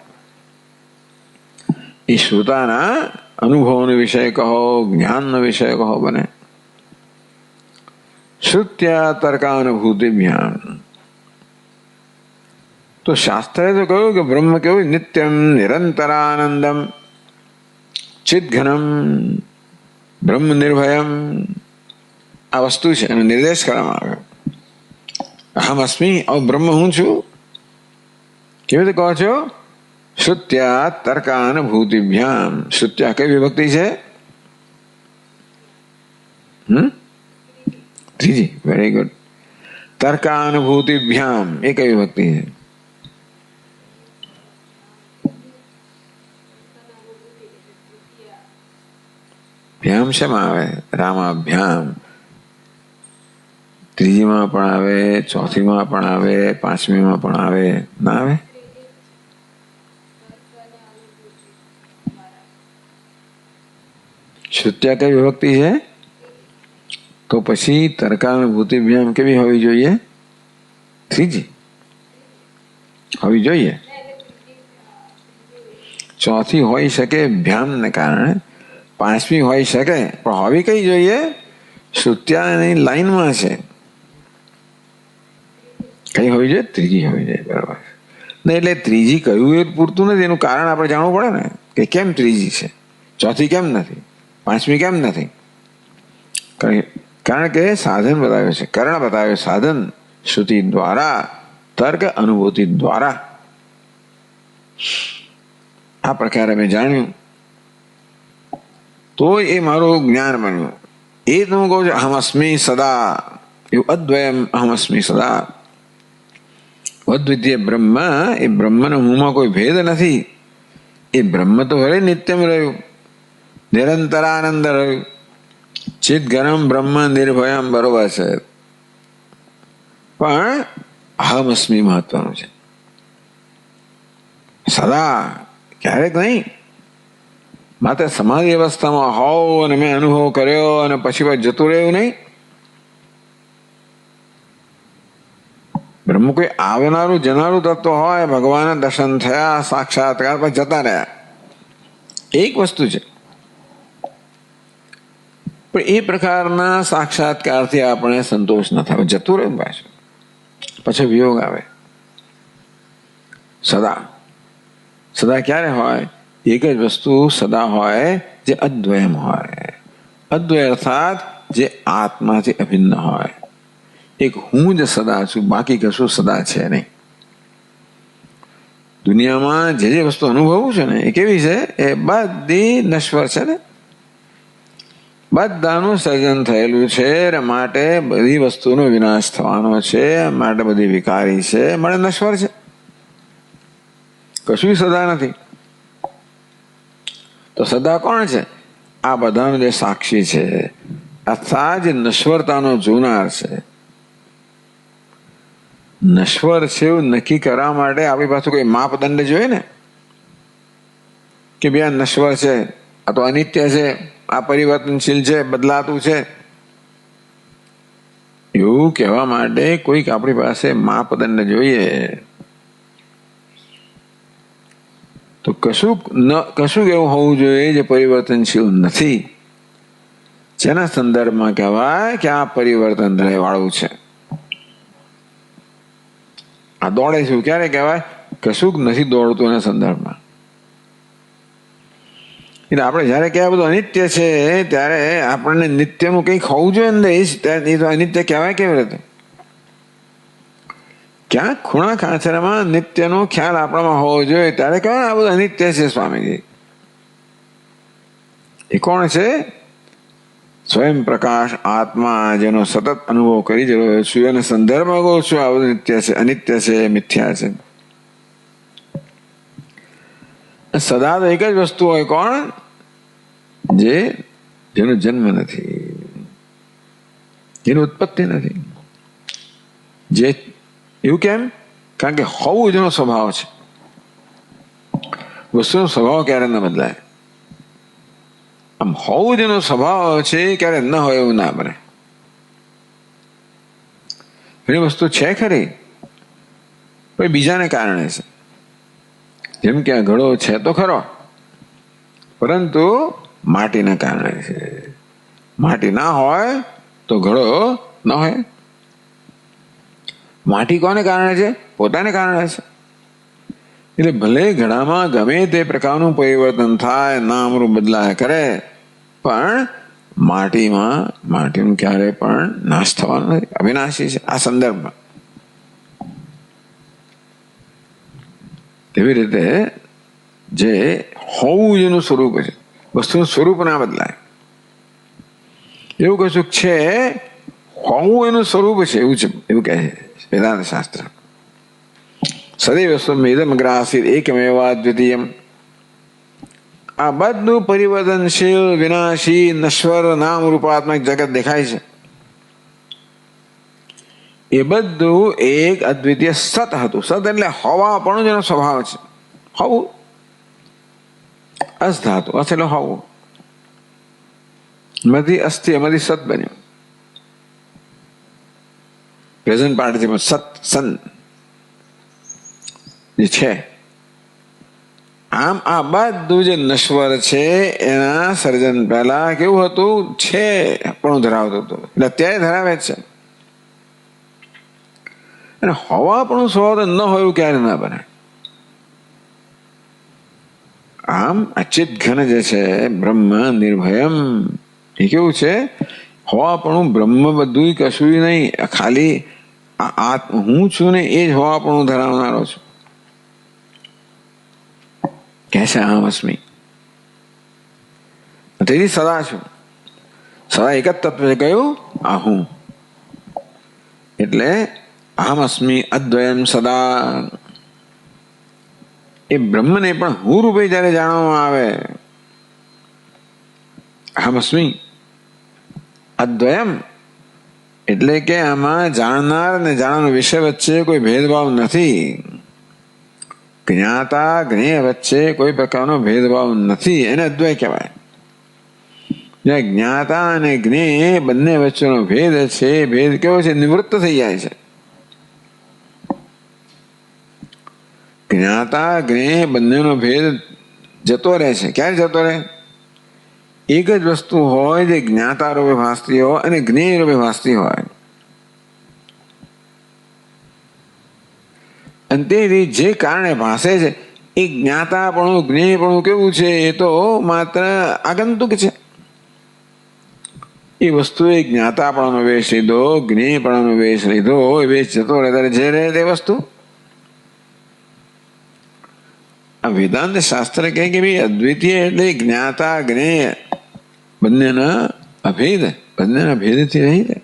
એ શ્રોતાના અનુભવનો વિષય કહો, જ્ઞાનનો વિષય કહો બને. શ્રુત્યા તર્કાનુભૂતિભ્યામ. તો શાસ્ત્રે તો કહ્યું કે બ્રહ્મ કેવું? નિત્યમ નિરંતરાનંદમ ચિદઘનમ બ્રહ્મ નિર્ભયમ. આ વસ્તુ છે એનો નિર્દેશ કરવામાં આવ્યો. અહમ અસ્મિ, બ્રહ્મ હું છું. કેવી રીતે કહો છો? શ્રુત્યા તર્કાનુભૂતિભ્યામ. શ્રુત્યા કઈ વિભક્તિ છે? ત્રીજી. Very good. તર્કાનુભૂતિભ્યામ એ કઈ વિભક્તિ છે? ભ્યામ શેમાં આવે? રામાભ્યામ. ત્રીજીમાં પણ આવે, ચોથીમાં પણ આવે, પાંચમીમાં પણ આવે. ના આવે? શ્રુત્યા કઈ વિભક્તિ છે? તો પછી તર્કાનુભૂતિભ્યામ કેવી હોવી જોઈએ? ત્રીજી હોવી જોઈએ. ચોથી હોઈ શકે ભ્યામને કારણે, પાંચમી હોઈ શકે, પણ હોવી કઈ જોઈએ? શ્રુત્યાની લાઈનમાં છે. કઈ હોવી જોઈએ? ત્રીજી હોવી જોઈએ. બરાબર ને? એટલે ત્રીજી કયું એ પૂરતું નથી, એનું કારણ આપણે જાણવું પડે ને, કે કેમ ત્રીજી છે, ચોથી કેમ નથી, પાંચમી કેમ નથી. કારણ કે સાધન બતાવ્યું છે, કારણ બતાવ્યું. સાધન શ્રુતિ દ્વારા, તર્ક અનુભૂતિ દ્વારા. આ પ્રકારે મેં જાણ્યું તો એ મારું જ્ઞાન બન્યું. એ તો હું કહું છું અહમ અસ્મિ સદા, એવું અદ્વયમ અહમ અસ્મિ સદા. અદ્વિતીય બ્રહ્મ, એ બ્રહ્મને હુંમાં કોઈ ભેદ નથી. એ બ્રહ્મ તો હવે નિત્યમ રહ્યું, નિરંતરાનંદ રહ્યું, ચિદઘનમ બ્રહ્મ નિર્ભયમ. બરોબર છે, પણ અહમ અસ્મિ મહત્વનું છે. સદા, ક્યારેક નહીં. માત્ર સમાધિ અવસ્થામાં હોવ અને મેં અનુભવ કર્યો અને પછી જતું રહ્યું નહીં. બ્રહ્મ કોઈ આવનારું જનારું તત્વ હોય, ભગવાન દર્શન થયા, સાક્ષાત્કાર, પછી જતા રહ્યા, એક વસ્તુ છે. પણ એ પ્રકારના સાક્ષાત્કારથી આપણે સંતોષ ન થાય, જતું રહ્યું પાછું, પછી વિયોગ આવે. સદા, સદા ક્યારે હોય? એક જ વસ્તુ સદા હોય જે અદ્વયમ હોય. અદ્વય અર્થાત જે આત્માથી અભિન્ન હોય. એક હું જ સદા છું, બાકી કશું સદા છે નહીં. દુનિયામાં જે જે વસ્તુ અનુભવું છે ને એ કેવી છે? એ બધી નશ્વર છે ને. બધાનું સર્જન થયેલું છે, માટે બધી વસ્તુનો વિનાશ થવાનો છે, માટે બધી વિકારી છે, માટે નશ્વર છે. કશું સદા નથી. તો સદા કોણ છે? આ બધાનો જે સાક્ષી છે, અર્થાત જે નશ્વરતાનો જોનાર છે. નશ્વર છે એવું નક્કી કરવા માટે આપણી પાસે કોઈ માપદંડ જોઈએ ને, કે બે આ નશ્વર છે, આ તો અનિત્ય છે, આ પરિવર્તનશીલ છે, બદલાતું છે. એવું કહેવા માટે કોઈક આપણી પાસે માપદંડ જોઈએ. તો કશું એવું હોવું જોઈએ જે પરિવર્તનશીલ નથી, જેના સંદર્ભમાં કહેવાય કે આ પરિવર્તન રહેવાળું છે. આ દોડે છે ક્યારે કહેવાય? કશું નથી દોડતું એના સંદર્ભમાં. એટલે આપણે જયારે કહેવાય બધું અનિત્ય છે, ત્યારે આપણને નિત્યનું કંઈક હોવું જોઈએ ને. એ તો અનિત્ય કહેવાય કેવી રીતે? ક્યાંક ખૂણા ખાંચરામાં નિત્યનો ખ્યાલ આપણામાં હોવો જોઈએ, ત્યારે કહેવાય આ બધું અનિત્ય છે સ્વામીજી. એ કોણ છે? સ્વયં પ્રકાશ આત્મા, જેનો સતત અનુભવ કરી જ રહ્યો છું, એને સંદર્ભમાં કહું છું આ બધું નિત્ય છે, અનિત્ય છે, મિથ્યા છે. સદા તો એક જ વસ્તુ હોય. કોણ? જેનો જન્મ નથી, જેની ઉત્પત્તિ નથી. જે એવું કેમ? કારણ કે હોવું જેનો સ્વભાવ છે. વસ્તુનો સ્વભાવ ક્યારે ન બદલાય. આમ હોવું જેનો સ્વભાવ છે ક્યારે ન હોય એવું ના બને. એની વસ્તુ છે ખરી, પણ બીજાને કારણે છે. જેમ કે આ ઘડો છે તો ખરો, પરંતુ માટીના કારણે છે. માટી ના હોય તો ઘડો ન હોય. માટી કોને કારણે છે? પોતાને કારણે છે. એટલે ભલે ઘડામાં ગમે તે પ્રકારનું પરિવર્તન થાય, નામ રૂપ બદલાય કરે, પણ માટીનું ક્યારે પણ નાશ થવાનો નથી, અવિનાશી છે. આ સંદર્ભમાં તેવી રીતે જે હોવું જેનું સ્વરૂપ છે, વસ્તુનું સ્વરૂપ ના બદલાય. એવું કશું છે, હોવું એનું સ્વરૂપ છે, એવું કહે છે વેદાંત શાસ્ત્ર. સદૈવ સ્વમેદમ ગ્રાસિત એકમેવા દ્વિતીયમ. આ બધું પરિવર્તનશીલ, વિનાશી, નશ્વર, નામ રૂપાત્મક જગત દેખાય છે, એ બધું એક અદ્વિતીય સત હતું. સત એટલે હવા પણ જેનો સ્વભાવ છે. હોવું અસ ધાતુ, અસ એટલે હોવું. એમાંથી અસ્થિ, એમાંથી સત બન્યું. પ્રેઝન્ટ પાર્ટિસિપલ સત, સન જે છે. આમ આ બધું જે નશ્વર છે એના સર્જન પહેલા કેવું હતું? છે પણ ધરાવતું હતું, એટલે અત્યારે ધરાવે છે. અને હવા પણ સ્વભાવ ન હોય એવું ક્યારે ના બને. આમ અચિત ઘન જે છે બ્રહ્મ નિર્ભયમ, એ કેવું છે? હવા પણ બ્રહ્મ બધું કશું નહીં, ખાલી હું છું ને એ જ હવા પણ ધરાવનારો છું. કહે છે અહમ અસ્મિ. તેથી સદા છું, સદા એક જ તત્વ છે. કયું? આ હું. એટલે અહમ અસ્મિ અદ્વયમ સદા. એ બ્રહ્મને પણ હું રૂપે જયારે જાણવામાં આવે, અહમ અસ્મિ અદ્વયમ, એટલે કે આમાં જાણનાર અને જાણવાનો વિષય વચ્ચે કોઈ ભેદભાવ નથી. જ્ઞાતા જ્ઞેય વચ્ચે કોઈ પ્રકારનો ભેદભાવ નથી, એને અદ્વય કહેવાય. જ્યાં જ્ઞાતા અને જ્ઞેય બંને વચ્ચેનો ભેદ છે, ભેદ કેવો છે? નિવૃત્ત થઈ જાય છે. જ્ઞાતા જ્ઞેય બંનેનો ભેદ જતો રહે છે. ક્યારે જતો રહે? એક જ વસ્તુ હોય જે જ્ઞાતા રૂપે ભાસતી હોય અને જ્ઞેય રૂપે ભાસતી હોય, અને તે જે કારણે ભાષે છે એ જ્ઞાતાપણું જ્ઞેયપણું કેવું છે? એ તો માત્ર આગંતુક છે. એ વસ્તુએ જ્ઞાતાપણાનો વેશ લીધો, જ્ઞેયપણાનો વેશ લીધો, એ વેશ જતો રહે ત્યારે જે રહે તે વસ્તુ. આ વેદાંત શાસ્ત્ર કહે કે ભાઈ અદ્વિતીય એટલે જ્ઞાતા જ્ઞેય બંનેના અભેદ, બંનેના ભેદથી રહી.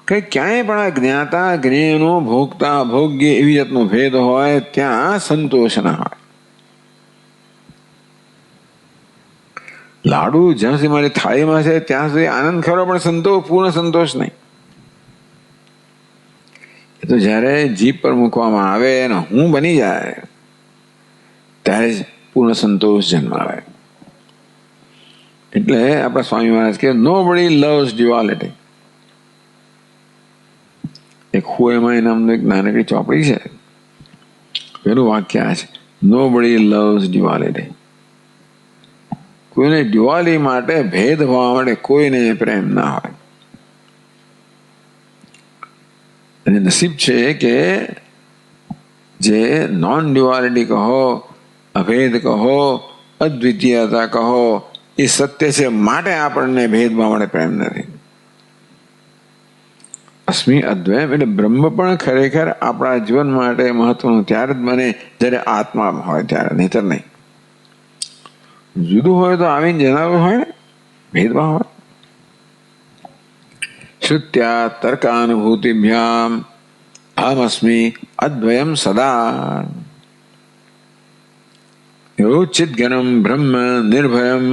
કઈ ક્યાંય પણ આ જ્ઞાતા જ્ઞેયનો ભોગતા ભોગ્ય એવી જાતનો ભેદ હોય ત્યાં સંતોષ ના હોય. લાડુ જ્યાં સુધી મારી થાળીમાં છે ત્યાં સુધી આનંદ ખરો, પણ સંતોષ, પૂર્ણ સંતોષ નહીં. એ તો જયારે જીભ પર મૂકવામાં આવે અને હું બની જાય ત્યારે જ પૂર્ણ સંતોષ જન્માવે. એટલે આપણા સ્વામી મહારાજ કે નોબડી લવ્સ ડ્યુઆલિટી. એક હુએમાય નામનું એક નાનકડી ચોપડી છે, એનું વાક્ય આ છે, નોબડી લવ્સ ડ્યુઆલિટી. કોઈને ડ્યુઆલી માટે, ભેદભાવ માટે કોઈને પ્રેમ ના હોય. અને નસીબ છે કે જે નોન ડ્યુઆલિટી કહો, અભેદ કહો, અદ્વિતીયતા કહો, એ સત્ય છે, માટે આપણને ભેદભાવ માટે પ્રેમ નથી. અસ્મિ અદ્વયમ એટલે બ્રહ્મ પણ ખરેખર આપણા જીવન માટે મહત્વનું ત્યારે જ બને જ્યારે આત્મા હોય ત્યારે, નહીતર નહીં. જુદું હોય તો આવીને જનારું હોય ને, ભેદભાવ હોય. શ્રુત્યા તર્કાનુભૂતિભ્યામ અહમ અસ્મિ અદ્વયમ સદા. એવું ચિદઘનમ બ્રહ્મ નિર્ભયમ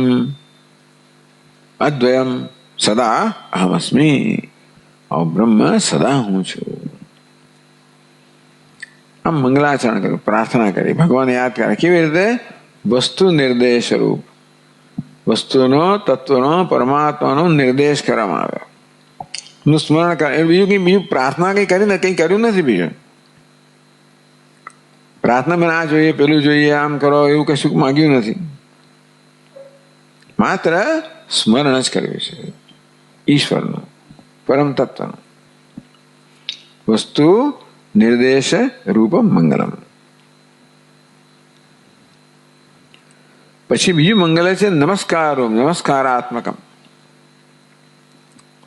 અદ્વયમ સદા અહમ અસ્મિ. બ્રહ્મ સદા હું છું. આમ મંગલાચરણ કર્યું, પ્રાર્થના કરી, ભગવાન યાદ કરે. કેવી રીતે? વસ્તુ નિર્દેશ રૂપ, વસ્તુનો, તત્વનો, પરમાત્માનો નિર્દેશ કરવામાં આવ્યો. નું સ્મરણ કરે. બીજું પ્રાર્થના કંઈ કરીને કંઈ કર્યું નથી. બીજું પ્રાર્થના મને આ જોઈએ, પેલું જોઈએ, આમ કરો, એવું કશું માગ્યું નથી. માત્ર સ્મરણ જ કર્યું છે ઈશ્વરનું, પરમ તત્વનું. વસ્તુ નિર્દેશ રૂપ મંગલમ. પછી બીજું મંગલ છે નમસ્કારો, નમસ્કારાત્મકમ.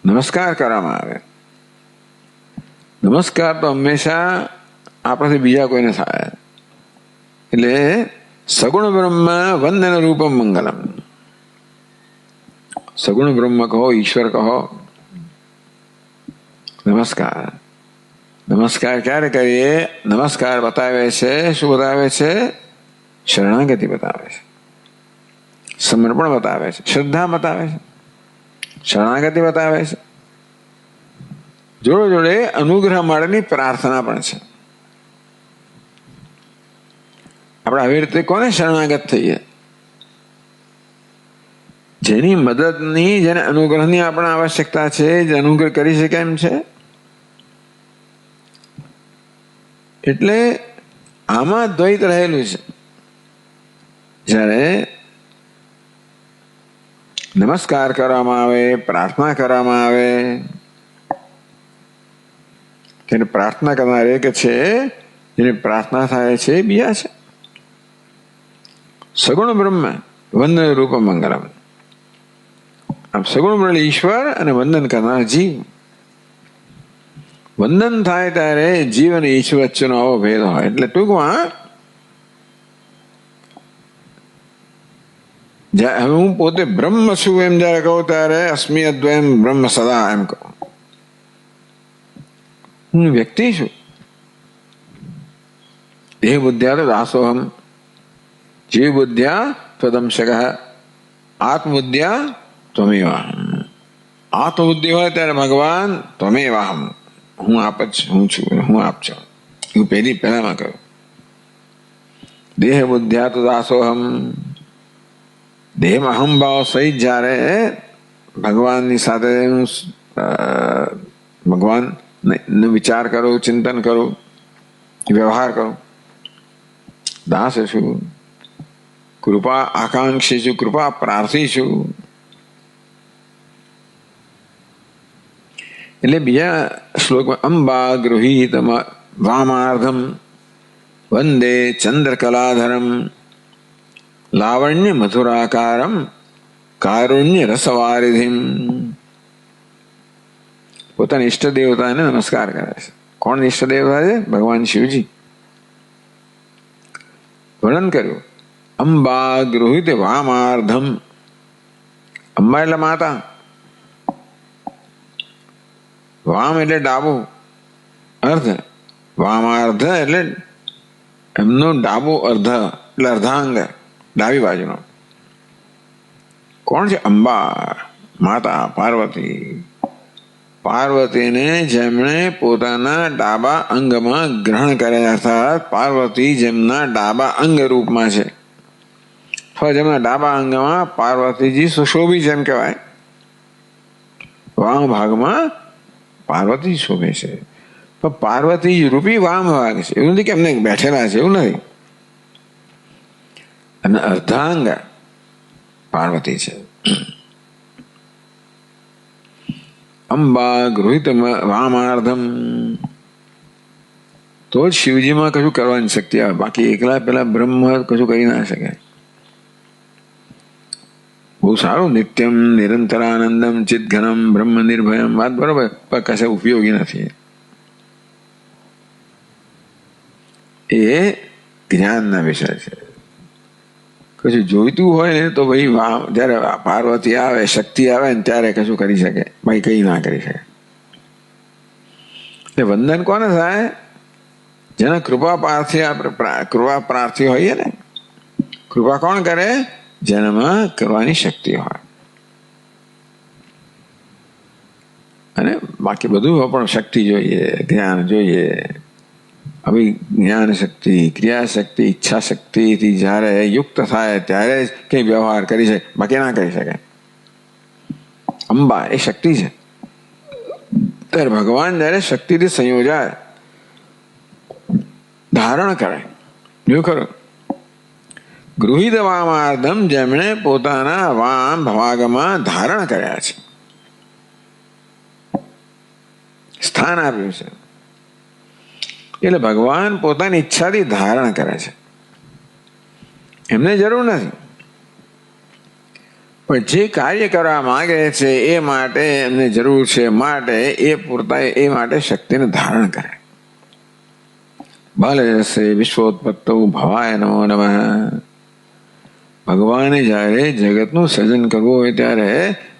નમસ્કાર કરવામાં આવે. નમસ્કાર તો હંમેશા આપણાથી બીજા કોઈને થાય. એટલે સગુણ બ્રહ્મ વંદન રૂપમ મંગલમ. સગુણ બ્રહ્મ કહો, ઈશ્વર કહો, નમસ્કાર. નમસ્કાર ક્યારે કરીએ? નમસ્કાર બતાવે છે, શું બતાવે છે? શરણાગતિ બતાવે છે, સમર્પણ બતાવે છે, શ્રદ્ધા બતાવે છે, શરણાગતિ બતાવે છે. જોડે જોડે અનુગ્રહ માટેની પ્રાર્થના પણ છે. આપણે આવી રીતે કોને શરણાગત થઈએ? જેની મદદની, જેને અનુગ્રહની આપણે આવશ્યકતા છે, જે અનુગ્રહ કરી શકે એમ છે. એટલે આમાં દ્વૈત રહેલું છે. જ્યારે નમસ્કાર કરવામાં આવે, પ્રાર્થના કરવામાં આવે, તેને પ્રાર્થના કરનાર એક છે, જેને પ્રાર્થના થાય છે બીજા છે. સગુણ બ્રહ્મ વંદન રૂપ મંગલમ. આમ સગુણ બ્રહ્મ ઈશ્વર અને વંદન કરનાર જીવ. વંદન થાય ત્યારે જીવ અને ઈશ્વર વચ્ચેનો આવો ભેદ હોય. એટલે ટૂંકમાં હવે હું પોતે બ્રહ્મ છું એમ જયારે કહું ત્યારે અસ્મિ અદ્વયમ બ્રહ્મ સદા એમ કહું. હું વ્યક્તિ છું. દેહ બુદ્ધ્યા તો દાસોહમ, જીવ બુદ્ધ્યા ત્વદંશક, આત્મબુદ્ધ્યા ત્વમેવાહમ. આત્મબુદ્ધિ હોય ત્યારે ભગવાન ત્વમેવાહમ, હું આપ જ હું છું, હું આપ છો, એવું પહેલામાં કહ્યું. દેહ બુદ્ધ્યા તો દાસોહમ. દેહમાં અહમ ભાવ સહિત જ્યારે ભગવાનની સાથે હું ભગવાનનો વિચાર કરું, ચિંતન કરું, વ્યવહાર કરું. દાસ છું, કૃપા આકાંક્ષી છું, કૃપા પ્રાર્થી છું. એટલે બીજા શ્લોકમાં અંબા ગૃહીત વામાર્ધમ વંદે ચંદ્રકલાધરમ લાવણ્ય મધુરાકારમ કારુણ્ય રસવારિધિમ. પોતાના ઈષ્ટ દેવતાને નમસ્કાર કરે છે. કોણ ઈષ્ટ દેવતા છે? ભગવાન શિવજી. વર્ણન કર્યું અંબા ગૃહીત વામાર્ધમ. અંબા એટલે માતા, વામ એટલે ડાબુ, અર્ધ વામાર્ધ એટલે એમનું ડાબુ અર્ધ એટલે અર્ધાંગ, ડાબી બાજુનો. કોણ છે? અંબા, માતા પાર્વતી. પાર્વતીને જેમણે પોતાના ડાબા અંગમાં ગ્રહણ કર્યા, અર્થાત પાર્વતી જેમના ડાબા અંગ રૂપમાં છે, અથવા જેમના ડાબા અંગમાં પાર્વતીજી સુશોભી છે એમ કહેવાય. વામ ભાગમાં પાર્વતી શોભે છે, પણ પાર્વતી રૂપી વામ ભાગ છે. એવું નથી કે એમને બેઠેલા છે, એવું નથી. અને અર્ધાંગ પાર્વતી છે. અંબા ગૃહિત વામાર્ધમ. તો જ શિવજીમાં કશું કરવાની શક્તિ આવે. બાકી એકલા પેલા બ્રહ્મ કશું કરી ના શકે. બહુ સારું, નિત્યમ નિરંતરાનંદમ ચિદઘનમ બ્રહ્મ નિર્ભયમ, વાત બરોબર, પણ કશે ઉપયોગી નથી. એ જ્ઞાનના વિષય છે. કશું જોઈતું હોય ને તો ભાઈ જયારે પાર્વતી આવે, શક્તિ આવે ને ત્યારે કશું કરી શકે, ભાઈ કઈ ના કરી શકે. એટલે વંદન કોને થાય? જેના કૃપા પ્રાર્થી, આપણે કૃપા પ્રાર્થી હોઈએ ને. કૃપા કોણ કરે? જેનામાં કરવાની શક્તિ હોય. અને બાકી બધું પણ શક્તિ જોઈએ, જ્ઞાન જોઈએ. જ્ઞાન શક્તિ, ક્રિયા શક્તિ, ઈચ્છા શક્તિથી જયારે યુક્ત થાય ત્યારે જ કઈ વ્યવહાર કરી શકે, બાકી ના કરી શકે. અંબા એ શક્તિ છે. ત્યારે ભગવાન જયારે શક્તિથી સંયોજાય, ધારણ કરે, જો ખરું ગૃહિત વામાર્ધમ, જેમણે પોતાના વામ ભાગમાં ધારણ કર્યા છે, સ્થાન આપ્યું છે. એટલે ભગવાન પોતાની ઈચ્છાથી ધારણ કરે છે, એમને જરૂર નથી. પણ જે કાર્ય કરવા માંગે છે એ માટે એમને જરૂર છે, માટે એ પૂરતા એ માટે શક્તિને ધારણ કરે. બાલયસે વિશ્વોત્પત્તૌ ભવાય નમો નમઃ. ભગવાને જયારે જગતનું સર્જન કરવું હોય ત્યારે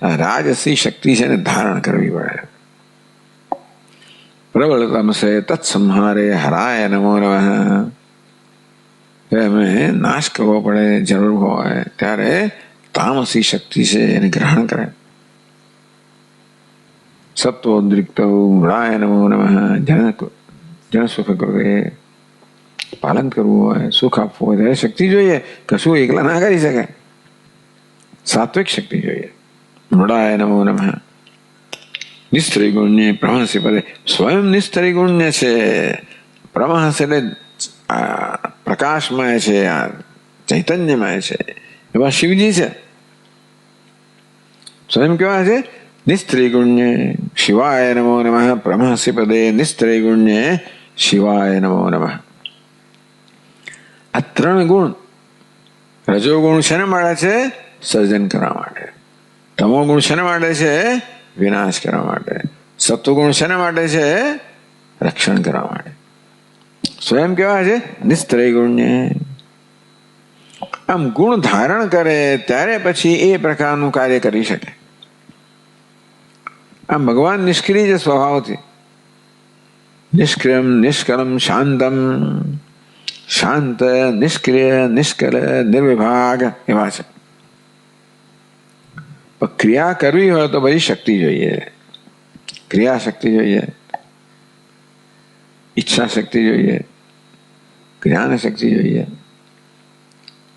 આ રાજસી શક્તિ છે ને ધારણ કરવી પડે. પ્રબળતમસે તત્સંહારે હરાય નમો નમઃ. એમને નાશ કરવો પડે, જરૂર હોય ત્યારે તામસી શક્તિ છે એને ગ્રહણ કરે. સત્વોદ્રિક્ત મૃળાય નમો નમઃ. જન સુખ કરે, પાલન કરવું હોય, સુખ આપવું હોય ત્યારે શક્તિ જોઈએ. કશું એકલા ના કરી શકે, સાત્વિક શક્તિ જોઈએ. મૃળાય નમો નમઃ. નિસ્ત્રિગુણ્ય પ્રમહસી પદે, સ્વયં નિસ્ત્રિગુણ્ય છે. પ્રમહસ એટલે પ્રકાશમય છે, ચૈતન્યમય છે, એવા શિવજી છે. સ્વયં કેવા છે? નિસ્ત્રિગુણ્ય શિવાય નમો નમઃ. પ્રમહસી પદે નિસ્ત્રિગુણ્ય શિવાય નમો નમઃ. આ ત્રણ ગુણ, રજોગુણ શેના માટે છે? સર્જન કરવા માટે. તમોગુણ શેના માટે છે? વિનાશ કરવા માટે. સત્વગુણ શેના માટે છે? રક્ષણ કરવા માટે. સ્વયં કેવા છે? નિસ્ત્રિગુણ્ય. આમ ગુણ ધારણ કરે ત્યારે પછી એ પ્રકારનું કાર્ય કરી શકે. આમ ભગવાન નિષ્ક્રિય છે સ્વભાવથી. નિષ્ક્રિયમ નિષ્કલમ શાંતમ. શાંત, નિષ્ક્રિય, નિષ્કલ, નિર્વિભાગ એવા છે. પણ ક્રિયા કરવી હોય તો બધી શક્તિ જોઈએ. ક્રિયા શક્તિ જોઈએ, ઈચ્છા શક્તિ જોઈએ, જ્ઞાન શક્તિ જોઈએ,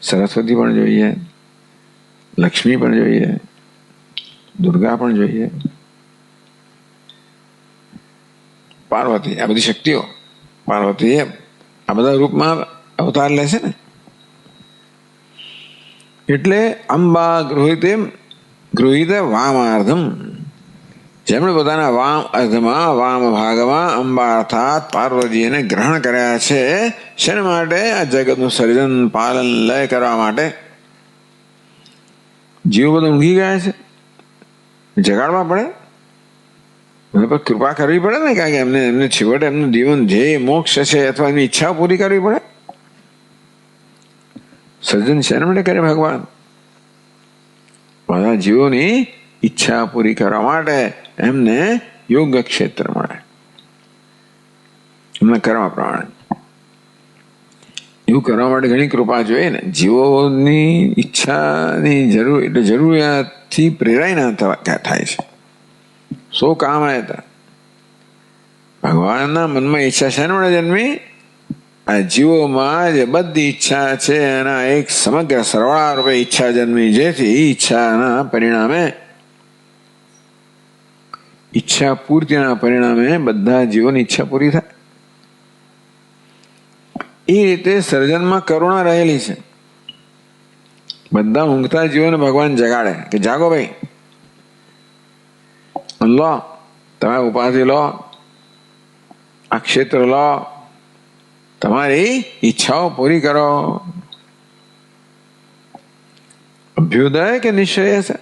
સરસ્વતી પણ જોઈએ, લક્ષ્મી પણ જોઈએ, દુર્ગા પણ જોઈએ, પાર્વતી. આ બધી શક્તિઓ, પાર્વતી આ બધા રૂપમાં અવતાર લે છે ને. એટલે અંબા ગૃહિત વામાર્ધમ, જેમણે પોતાના વામ અર્ધમાં, વામ ભાગમાં અંબા અર્થાત પાર્વતીને ગ્રહણ કર્યા છે. શેના માટે? આ જગતનું સર્જન, પાલન, લય કરવા માટે. જીવો બધા ઊંઘી ગયા છે, જગાડવા પડે, એના પર કૃપા કરવી પડે ને. કારણ કે એમને છેવટે એમનું જીવન જે મોક્ષ છે અથવા એની ઈચ્છા પૂરી કરવી પડે. સર્જન શેના માટે કરે ભગવાન? બધા જીવોની ઈચ્છા પૂરી કરવા માટે એમને યોગ્ય ક્ષેત્ર મળે, એમના કર્મ પ્રમાણે. એવું કરવા માટે ઘણી કૃપા જોઈએ ને. જીવોની ઈચ્છાની જરૂર એટલે જરૂરિયાતથી પ્રેરાય ના થાય છે. સો કામ હતા ભગવાનના મનમાં ઈચ્છા શેના માટે જન્મી? આ જીવોમાં જે બધી ઈચ્છા છે એના એક સમગ્ર સરવાળા રૂપે ઈચ્છા જન્મી. જેથી ઈચ્છાના પરિણામે, ઈચ્છા પૂર્તિના પરિણામે બધા જીવોની ઈચ્છા પૂરી થાય. એ રીતે સર્જનમાં કરુણા રહેલી છે. બધા ઊંઘતા જીવોને ભગવાન જગાડે કે જાગો ભાઈ, લો, તમે ઉપાધિ લો, આ ક્ષેત્ર લો, તમારી ઈચ્છાઓ પૂરી કરો. અભ્યુદય કે નિશ્ચય છે?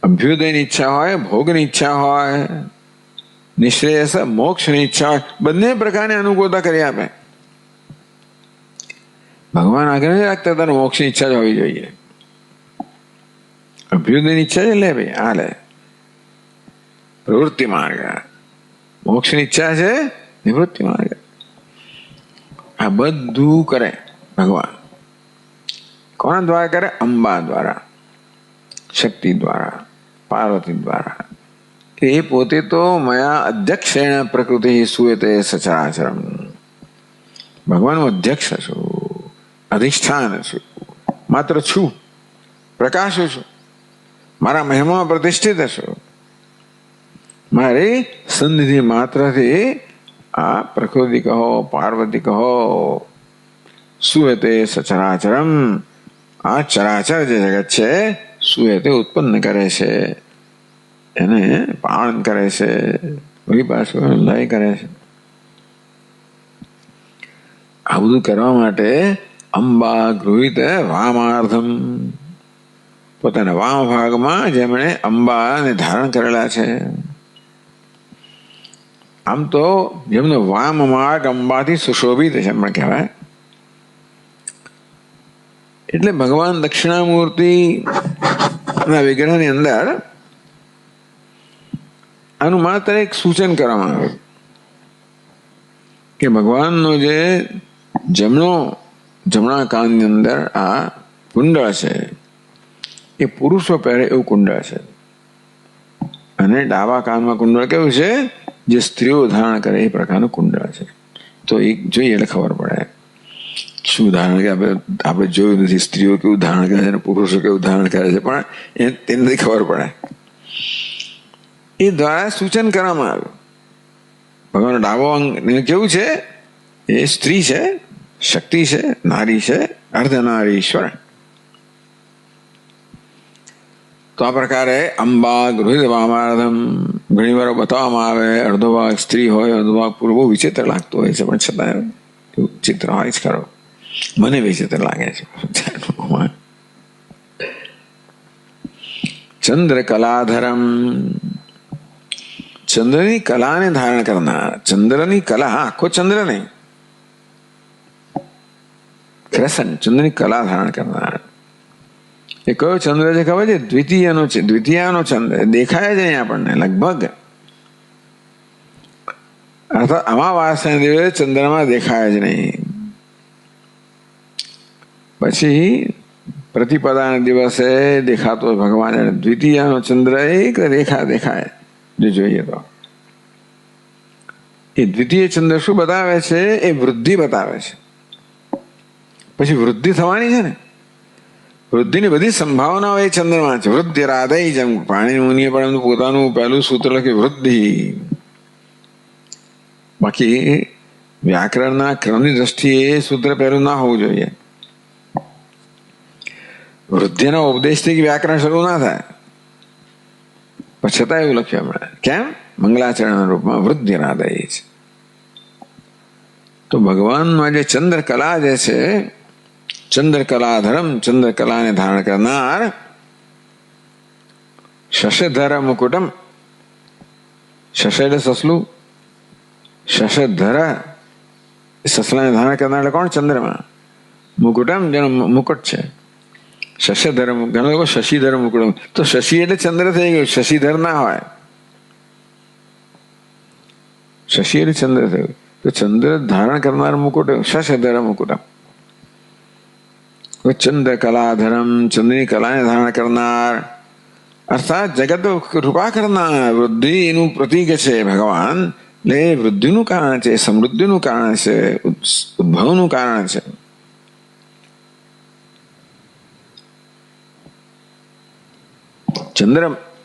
અભ્યુદયની ઈચ્છા હોય, ભોગની ઈચ્છા હોય, નિશ્રેયસ મોક્ષની ઈચ્છા હોય, બંને પ્રકારની અનુકૂળતા કરી આપે. ભગવાન આગળ નહીં રાખતા તારે મોક્ષની ઈચ્છા જ હોવી જોઈએ. અભ્યુદયની ઈચ્છા છે, લે ભાઈ આ લે, પ્રવૃત્તિ માર્ગ. મોક્ષની ઈચ્છા છે, નિવૃત્તિ માર્ગ. આ બધું કરે ભગવાન. કોના દ્વારા કરે? અંબા દ્વારા, શક્તિ દ્વારા, પાર્વતી દ્વારા. એ પોતે તો મયા અધ્યક્ષેણ પ્રકૃતિ સુયતે સચરાચરમ. ભગવાનનું અધ્યક્ષ છું, અધિષ્ઠાન છું, માત્ર છું, પ્રકાશ છું, મારા મહિમામાં પ્રતિષ્ઠિત છું. મારી સન્નિધિ માત્રથી આ પ્રકૃતિ કહો, પાર્વતી કહો, સુયતે સચરાચરમ, આ ચરાચર જે જગત છે સુયતે ઉત્પન્ન કરે છે, એને પાલન કરે છે, વળી પાછું લય કરે છે. આ બધું કરવા માટે અંબા ગૃહિત વામાર્ધમ, પોતાના વામ ભાગમાં જેમણે અંબાને ધારણ કરેલા છે. આમ તો જેમનો વામ માર્ગ અંબાથી સુશોભિત છે એમ કહેવાય. એટલે ભગવાન દક્ષિણામૂર્તિ ના વિગ્રહની અંદર આનું માત્ર એક સૂચન કરવામાં આવ્યું કે ભગવાનનો જે જમણા કાનની અંદર આ કુંડળ છે એ પુરુષો પહેરે એવું કુંડળ છે, અને ડાબા કાનમાં કુંડળ કેવું છે જે સ્ત્રીઓ ધારણ કરે એ પ્રકારનું કુંડળ છે. તો એક જોઈએ એટલે ખબર પડે શું ધારણ કે આપણે જોયું નથી સ્ત્રીઓ કેવું ધારણ કરે છે અને પુરુષો કેવું ધારણ કરે છે, પણ તેનાથી ખબર પડે. એ દ્વારા સૂચન કરવામાં આવ્યું. ભગવાનનો ડાબો અંગ કેવું છે? એ સ્ત્રી છે, શક્તિ છે, નારી છે, અર્ધનારીશ્વર. તો આ પ્રકારે અંબા ગૃહિત વામાર્ધમ ઘણી વાર બતાવવામાં આવે અડધો ભાગ સ્ત્રી હોય, અડધો ભાગ પુરુષ. બહુ વિચિત્ર લાગતું હોય છે, પણ છતાં ચિત્ર હોય જ ખરો. મને વિચિત્ર લાગે છે. ચંદ્ર કલાધરમ, ચંદ્રની કલાને ધારણ કરનાર. ચંદ્રની કલા, આખો ચંદ્ર નહીં, ક્રેસન્ટ, ચંદ્રની કલા ધારણ કરનાર. એ કયો ચંદ્ર છે ખબર છે? દ્વિતીયાનો ચંદ્ર. દેખાય જ નહીં આપણને લગભગ, અર્થાત અમાવાસ્યાના દિવસે ચંદ્રમાં દેખાય જ નહીં. પછી પ્રતિપદાના દિવસે દેખાતો ભગવાન. દ્વિતીયાનો ચંદ્ર એક દેખાય જો જોઈએ તો. એ દ્વિતીય ચંદ્ર શું બતાવે છે? એ વૃદ્ધિ બતાવે છે. પછી વૃદ્ધિ થવાની છે ને, વૃદ્ધિની બધી સંભાવનાઓ એ ચંદ્રમાં છે. વૃદ્ધિ રાધઈ, જેમ પાણી મુનિએ પણ એમનું પોતાનું પહેલું સૂત્ર લખ્યું વૃદ્ધિ. બાકી વ્યાકરણના ક્રમની દ્રષ્ટિએ એ સૂત્ર પહેલું ના હોવું જોઈએ. વૃદ્ધિના ઉપદેશથી વ્યાકરણ શરૂ ના થાય, પણ છતાં એવું લખ્યું હમણાં. કેમ? મંગલાચરણના રૂપમાં વૃદ્ધિ રાધઈ છે. તો ભગવાનમાં જે ચંદ્રકલા જે છે, ચંદ્રકલાધરમ, ચંદ્રકલાને ધારણ કરનાર, શશધર મુકુટમ, શશ એટલે સસલું, શશધર સસલાને ધારણ કરનાર એટલે કોણ? ચંદ્રમાં. મુકુટમ જેનો મુકુટ છે, શશધર. ઘણા લોકો શશીધર મુકુટમ, તો શશી એટલે ચંદ્ર થઈ ગયું, શશીધર ના હોય. શશી એટલે ચંદ્ર થયું, તો ચંદ્ર ધારણ કરનાર મુકુટ શશધર મુકુટમ. ચંદ્ર કલાધરમ, ચંદ્રની કલાને ધારણ કરનાર, અર્થાત જગત કૃપા કરનાર. વૃદ્ધિ એનું પ્રતીક છે ભગવાન, એટલે વૃદ્ધિનું કારણ છે, સમૃદ્ધિનું કારણ છે, ઉદ્ભવનું કારણ છે. ચંદ્ર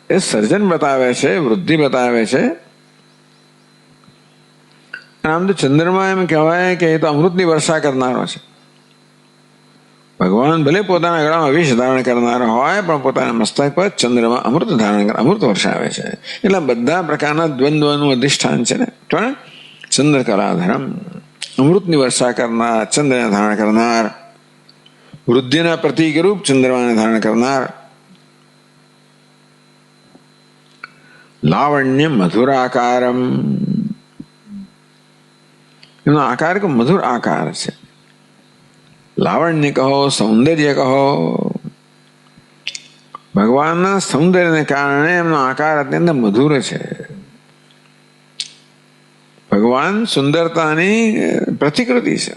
એ સર્જન બતાવે છે, વૃદ્ધિ બતાવે છે. આમ તો ચંદ્રમાં એમ કહેવાય કે એ તો અમૃતની વર્ષા કરનારો છે. ભગવાન ભલે પોતાના ગળામાં વિષ ધારણ કરનારા હોય, પણ પોતાના મસ્તક પર ચંદ્રમાં અમૃત ધારણ અમૃત વર્ષાવે છે. એટલે બધા પ્રકારના દ્વંદ્વનું અધિષ્ઠાન છે ને. પણ ચંદ્ર કલાધરમ, અમૃતની વર્ષા કરનાર, ચંદ્રને ધારણ કરનાર, વૃદ્ધિના પ્રતીક રૂપ ચંદ્રમાને ધારણ કરનાર. લાવણ્ય મધુરાકારમ, એનો આકાર મધુર આકાર છે. લાવણ્ય કહો, સૌંદર્ય કહો, ભગવાનના સૌંદર્યને કારણે એમનો આકાર અત્યંત મધુર છે. ભગવાન સુંદરતાની પ્રતિકૃતિ છે.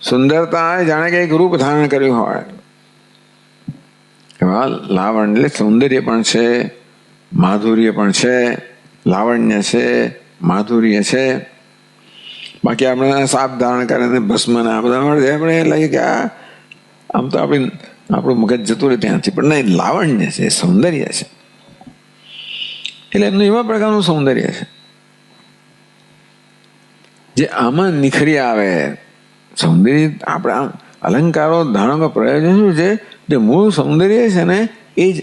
સુંદરતા જાણે કે એક રૂપ ધારણ કર્યું હોય. એવા લાવણ્ય એટલે સૌંદર્ય પણ છે, માધુર્ય પણ છે. લાવણ્ય છે, માધુર્ય છે. બાકી આપણે સાપ ધારણ કરીને ભસ્મ ને આ બધા આપણે લાગે કે આમ તો આપણું મગજ જતું રહે ત્યાંથી, પણ નહીં, લાવણ્ય છે, સૌંદર્ય છે. એટલે એમનું એવા પ્રકારનું સૌંદર્ય છે જે આમાં નિખરી આવે. સૌંદર્ય આપણા અલંકારો ધારણનો પ્રયોજન શું છે? જે મૂળ સૌંદર્ય છે ને એ જ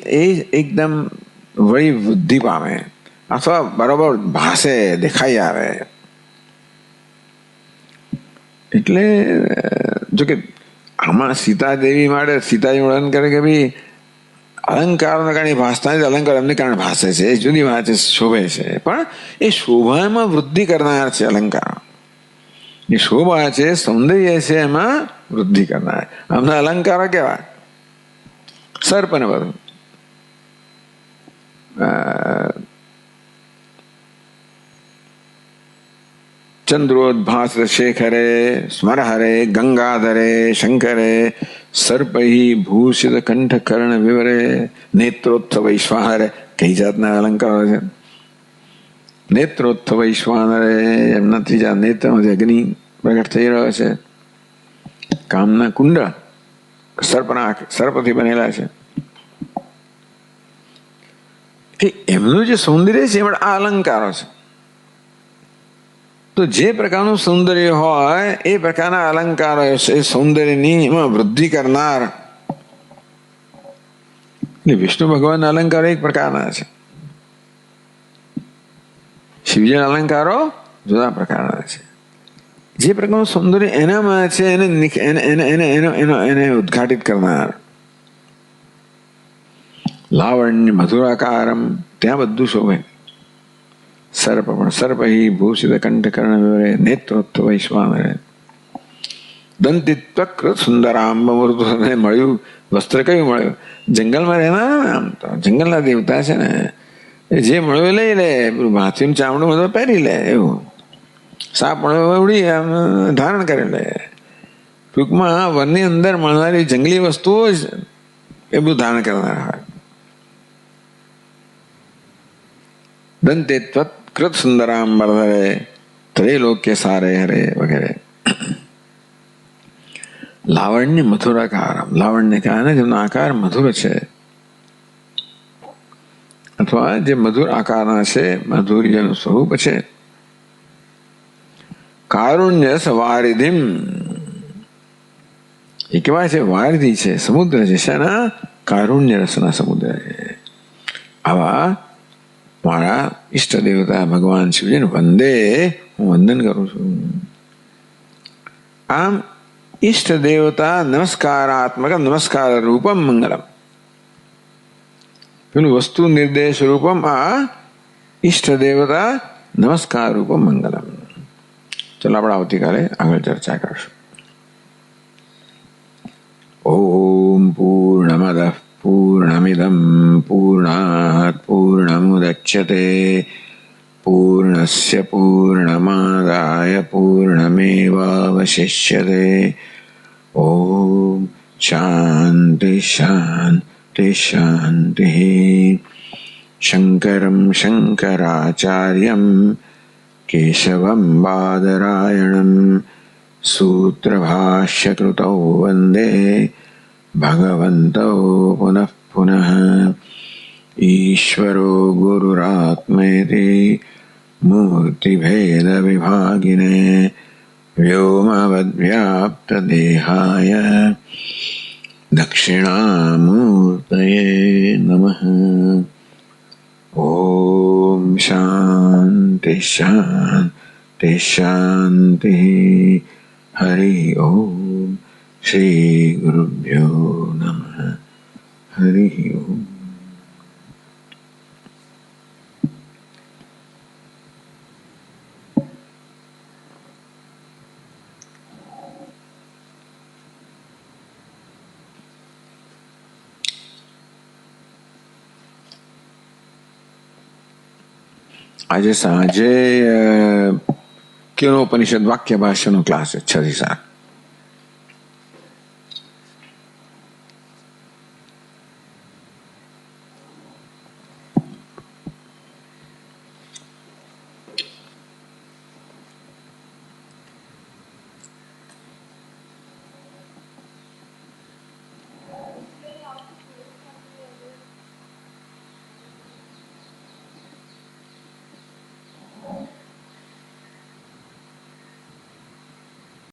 એકદમ વળી વૃદ્ધિ પામે અથવા બરોબર ભાસે, દેખાઈ આવે. એટલે જોકે આમાં સીતાદેવી માટે સીતાજી વર્ણન કરે કે ભાઈ અલંકારોના કારણે ભાસતા નથી, અલંકાર એમને કારણે ભાસે છે, એ જુદી વાત છે, શોભે છે. પણ એ શોભામાં વૃદ્ધિ કરનાર છે અલંકાર. એ શોભા છે, સૌંદર્ય છે, એમાં વૃદ્ધિ કરનાર. આમના અલંકારો કેવા? સર્પ ને બધું ચંદ્રોદ્ભાસ શેખરે સ્મરહરે ગંગાધરે શંકરે સર્પહી ભૂષિત કંઠ કર્ણ વિવરે નેત્રોત્થવ વૈશ્વાનરે. કઈ જાતના અલંકારો છે? નેત્રોત્થવ વૈશ્વાનરે, એમના ત્રીજા નેત્રમાંથી અગ્નિ પ્રગટ થઈ રહ્યો છે. કામના કુંડ સર્પથી બનેલા છે. કે એમનું જે સૌંદર્ય છે એમાં આ અલંકારો છે. તો જે પ્રકારનું સૌંદર્ય હોય એ પ્રકારના અલંકારો એ સૌંદર્યની એમાં વૃદ્ધિ કરનાર. વિષ્ણુ ભગવાનના અલંકારો એક પ્રકારના છે, શિવજીના અલંકારો જુદા પ્રકારના છે. જે પ્રકારનું સૌંદર્ય એનામાં છે એને ઉદ્ઘાટિત કરનાર. લાવણ્ય મધુરાકારમ, ત્યાં બધું શોભે. સર્પ પણ સર્પહી ભૂષિત કંઠ કર્ણ વિવરે નેત્રોત્થવ વૈશ્વાનરે દંતિત્વ કૃત સુંદરામ. મળ્યું વસ્ત્ર કયું મળ્યું? જંગલમાં રહેના, આમ તો જંગલના દેવતા છે ને, જે મળ્યું લઈ લે. હાથીનું ચામડું બધું પહેરી લે, એવું. સાપ મળ્યો ઉડી આમ ધારણ કરી લે. ટૂંકમાં વનની અંદર મળનારી જંગલી વસ્તુઓ જ એ બધું ધારણ કરનાર હોય. દંતિત્વ કૃત સુંદરામ વર્ધરે ત્રૈલોક્ય સારે હરે વગેરે. લાવણ્ય મધુરાકારમ, લાવણ્ય કારણે જેમનો આકાર મધુર છે અથવા જે મધુર આકારના છે, માધુર્યનું સ્વરૂપ છે. કારુણ્ય વારિધિમ, એ કેવા છે? વારિધિ છે, સમુદ્ર છે. શાના? કારુણ્ય રસના સમુદ્ર છે. આવા મારા ઈષ્ટ દેવતા ભગવાન શિવજીને વંદે, હું વંદન કરું છું. આમ ઈષ્ટ દેવતા નમસ્કારાત્મક નમસ્કાર રૂપમ મંગલમ. પેલું વસ્તુ નિર્દેશ રૂપમ, આ ઈષ્ટ દેવતા નમસ્કાર રૂપમ મંગલમ. ચલો આપણે આવતીકાલે આગળ ચર્ચા કરશું. ઓમ પૂર્ણમદ પૂર્ણમિદમ પૂર્ણાત પૂર્ણમુદચ્યતે પૂર્ણસ્ય પૂર્ણમાદાય પૂર્ણમેવાવશિષ્યતે. ઓમ શાંતિ શાંતિ શાંતિ. શંકરમ શંકરાચાર્યમ કેશવમ બાદરાયણમ સૂત્રભાષ્યકૃતૌ વંદે ભગવन्तौ પુનઃ પુનઃ. ઈશ્વરો ગુરુરાત્મેતિ મૂર્તિભેદ વિભાગિને વ્યોમવદ્વ્યાપ્તદેહાય દક્ષિણામૂર્તયે નમઃ. ઓમ શાંતિ શાંતિ શાંતિ. હરિ ઓમ. શ્રી ગુરુભ્યો નમઃ. હરિ ઓમ. આજે સાંજે કેનોપનિષદ વાક્ય ભાષ્યનો ક્લાસ છે 6 થી 7.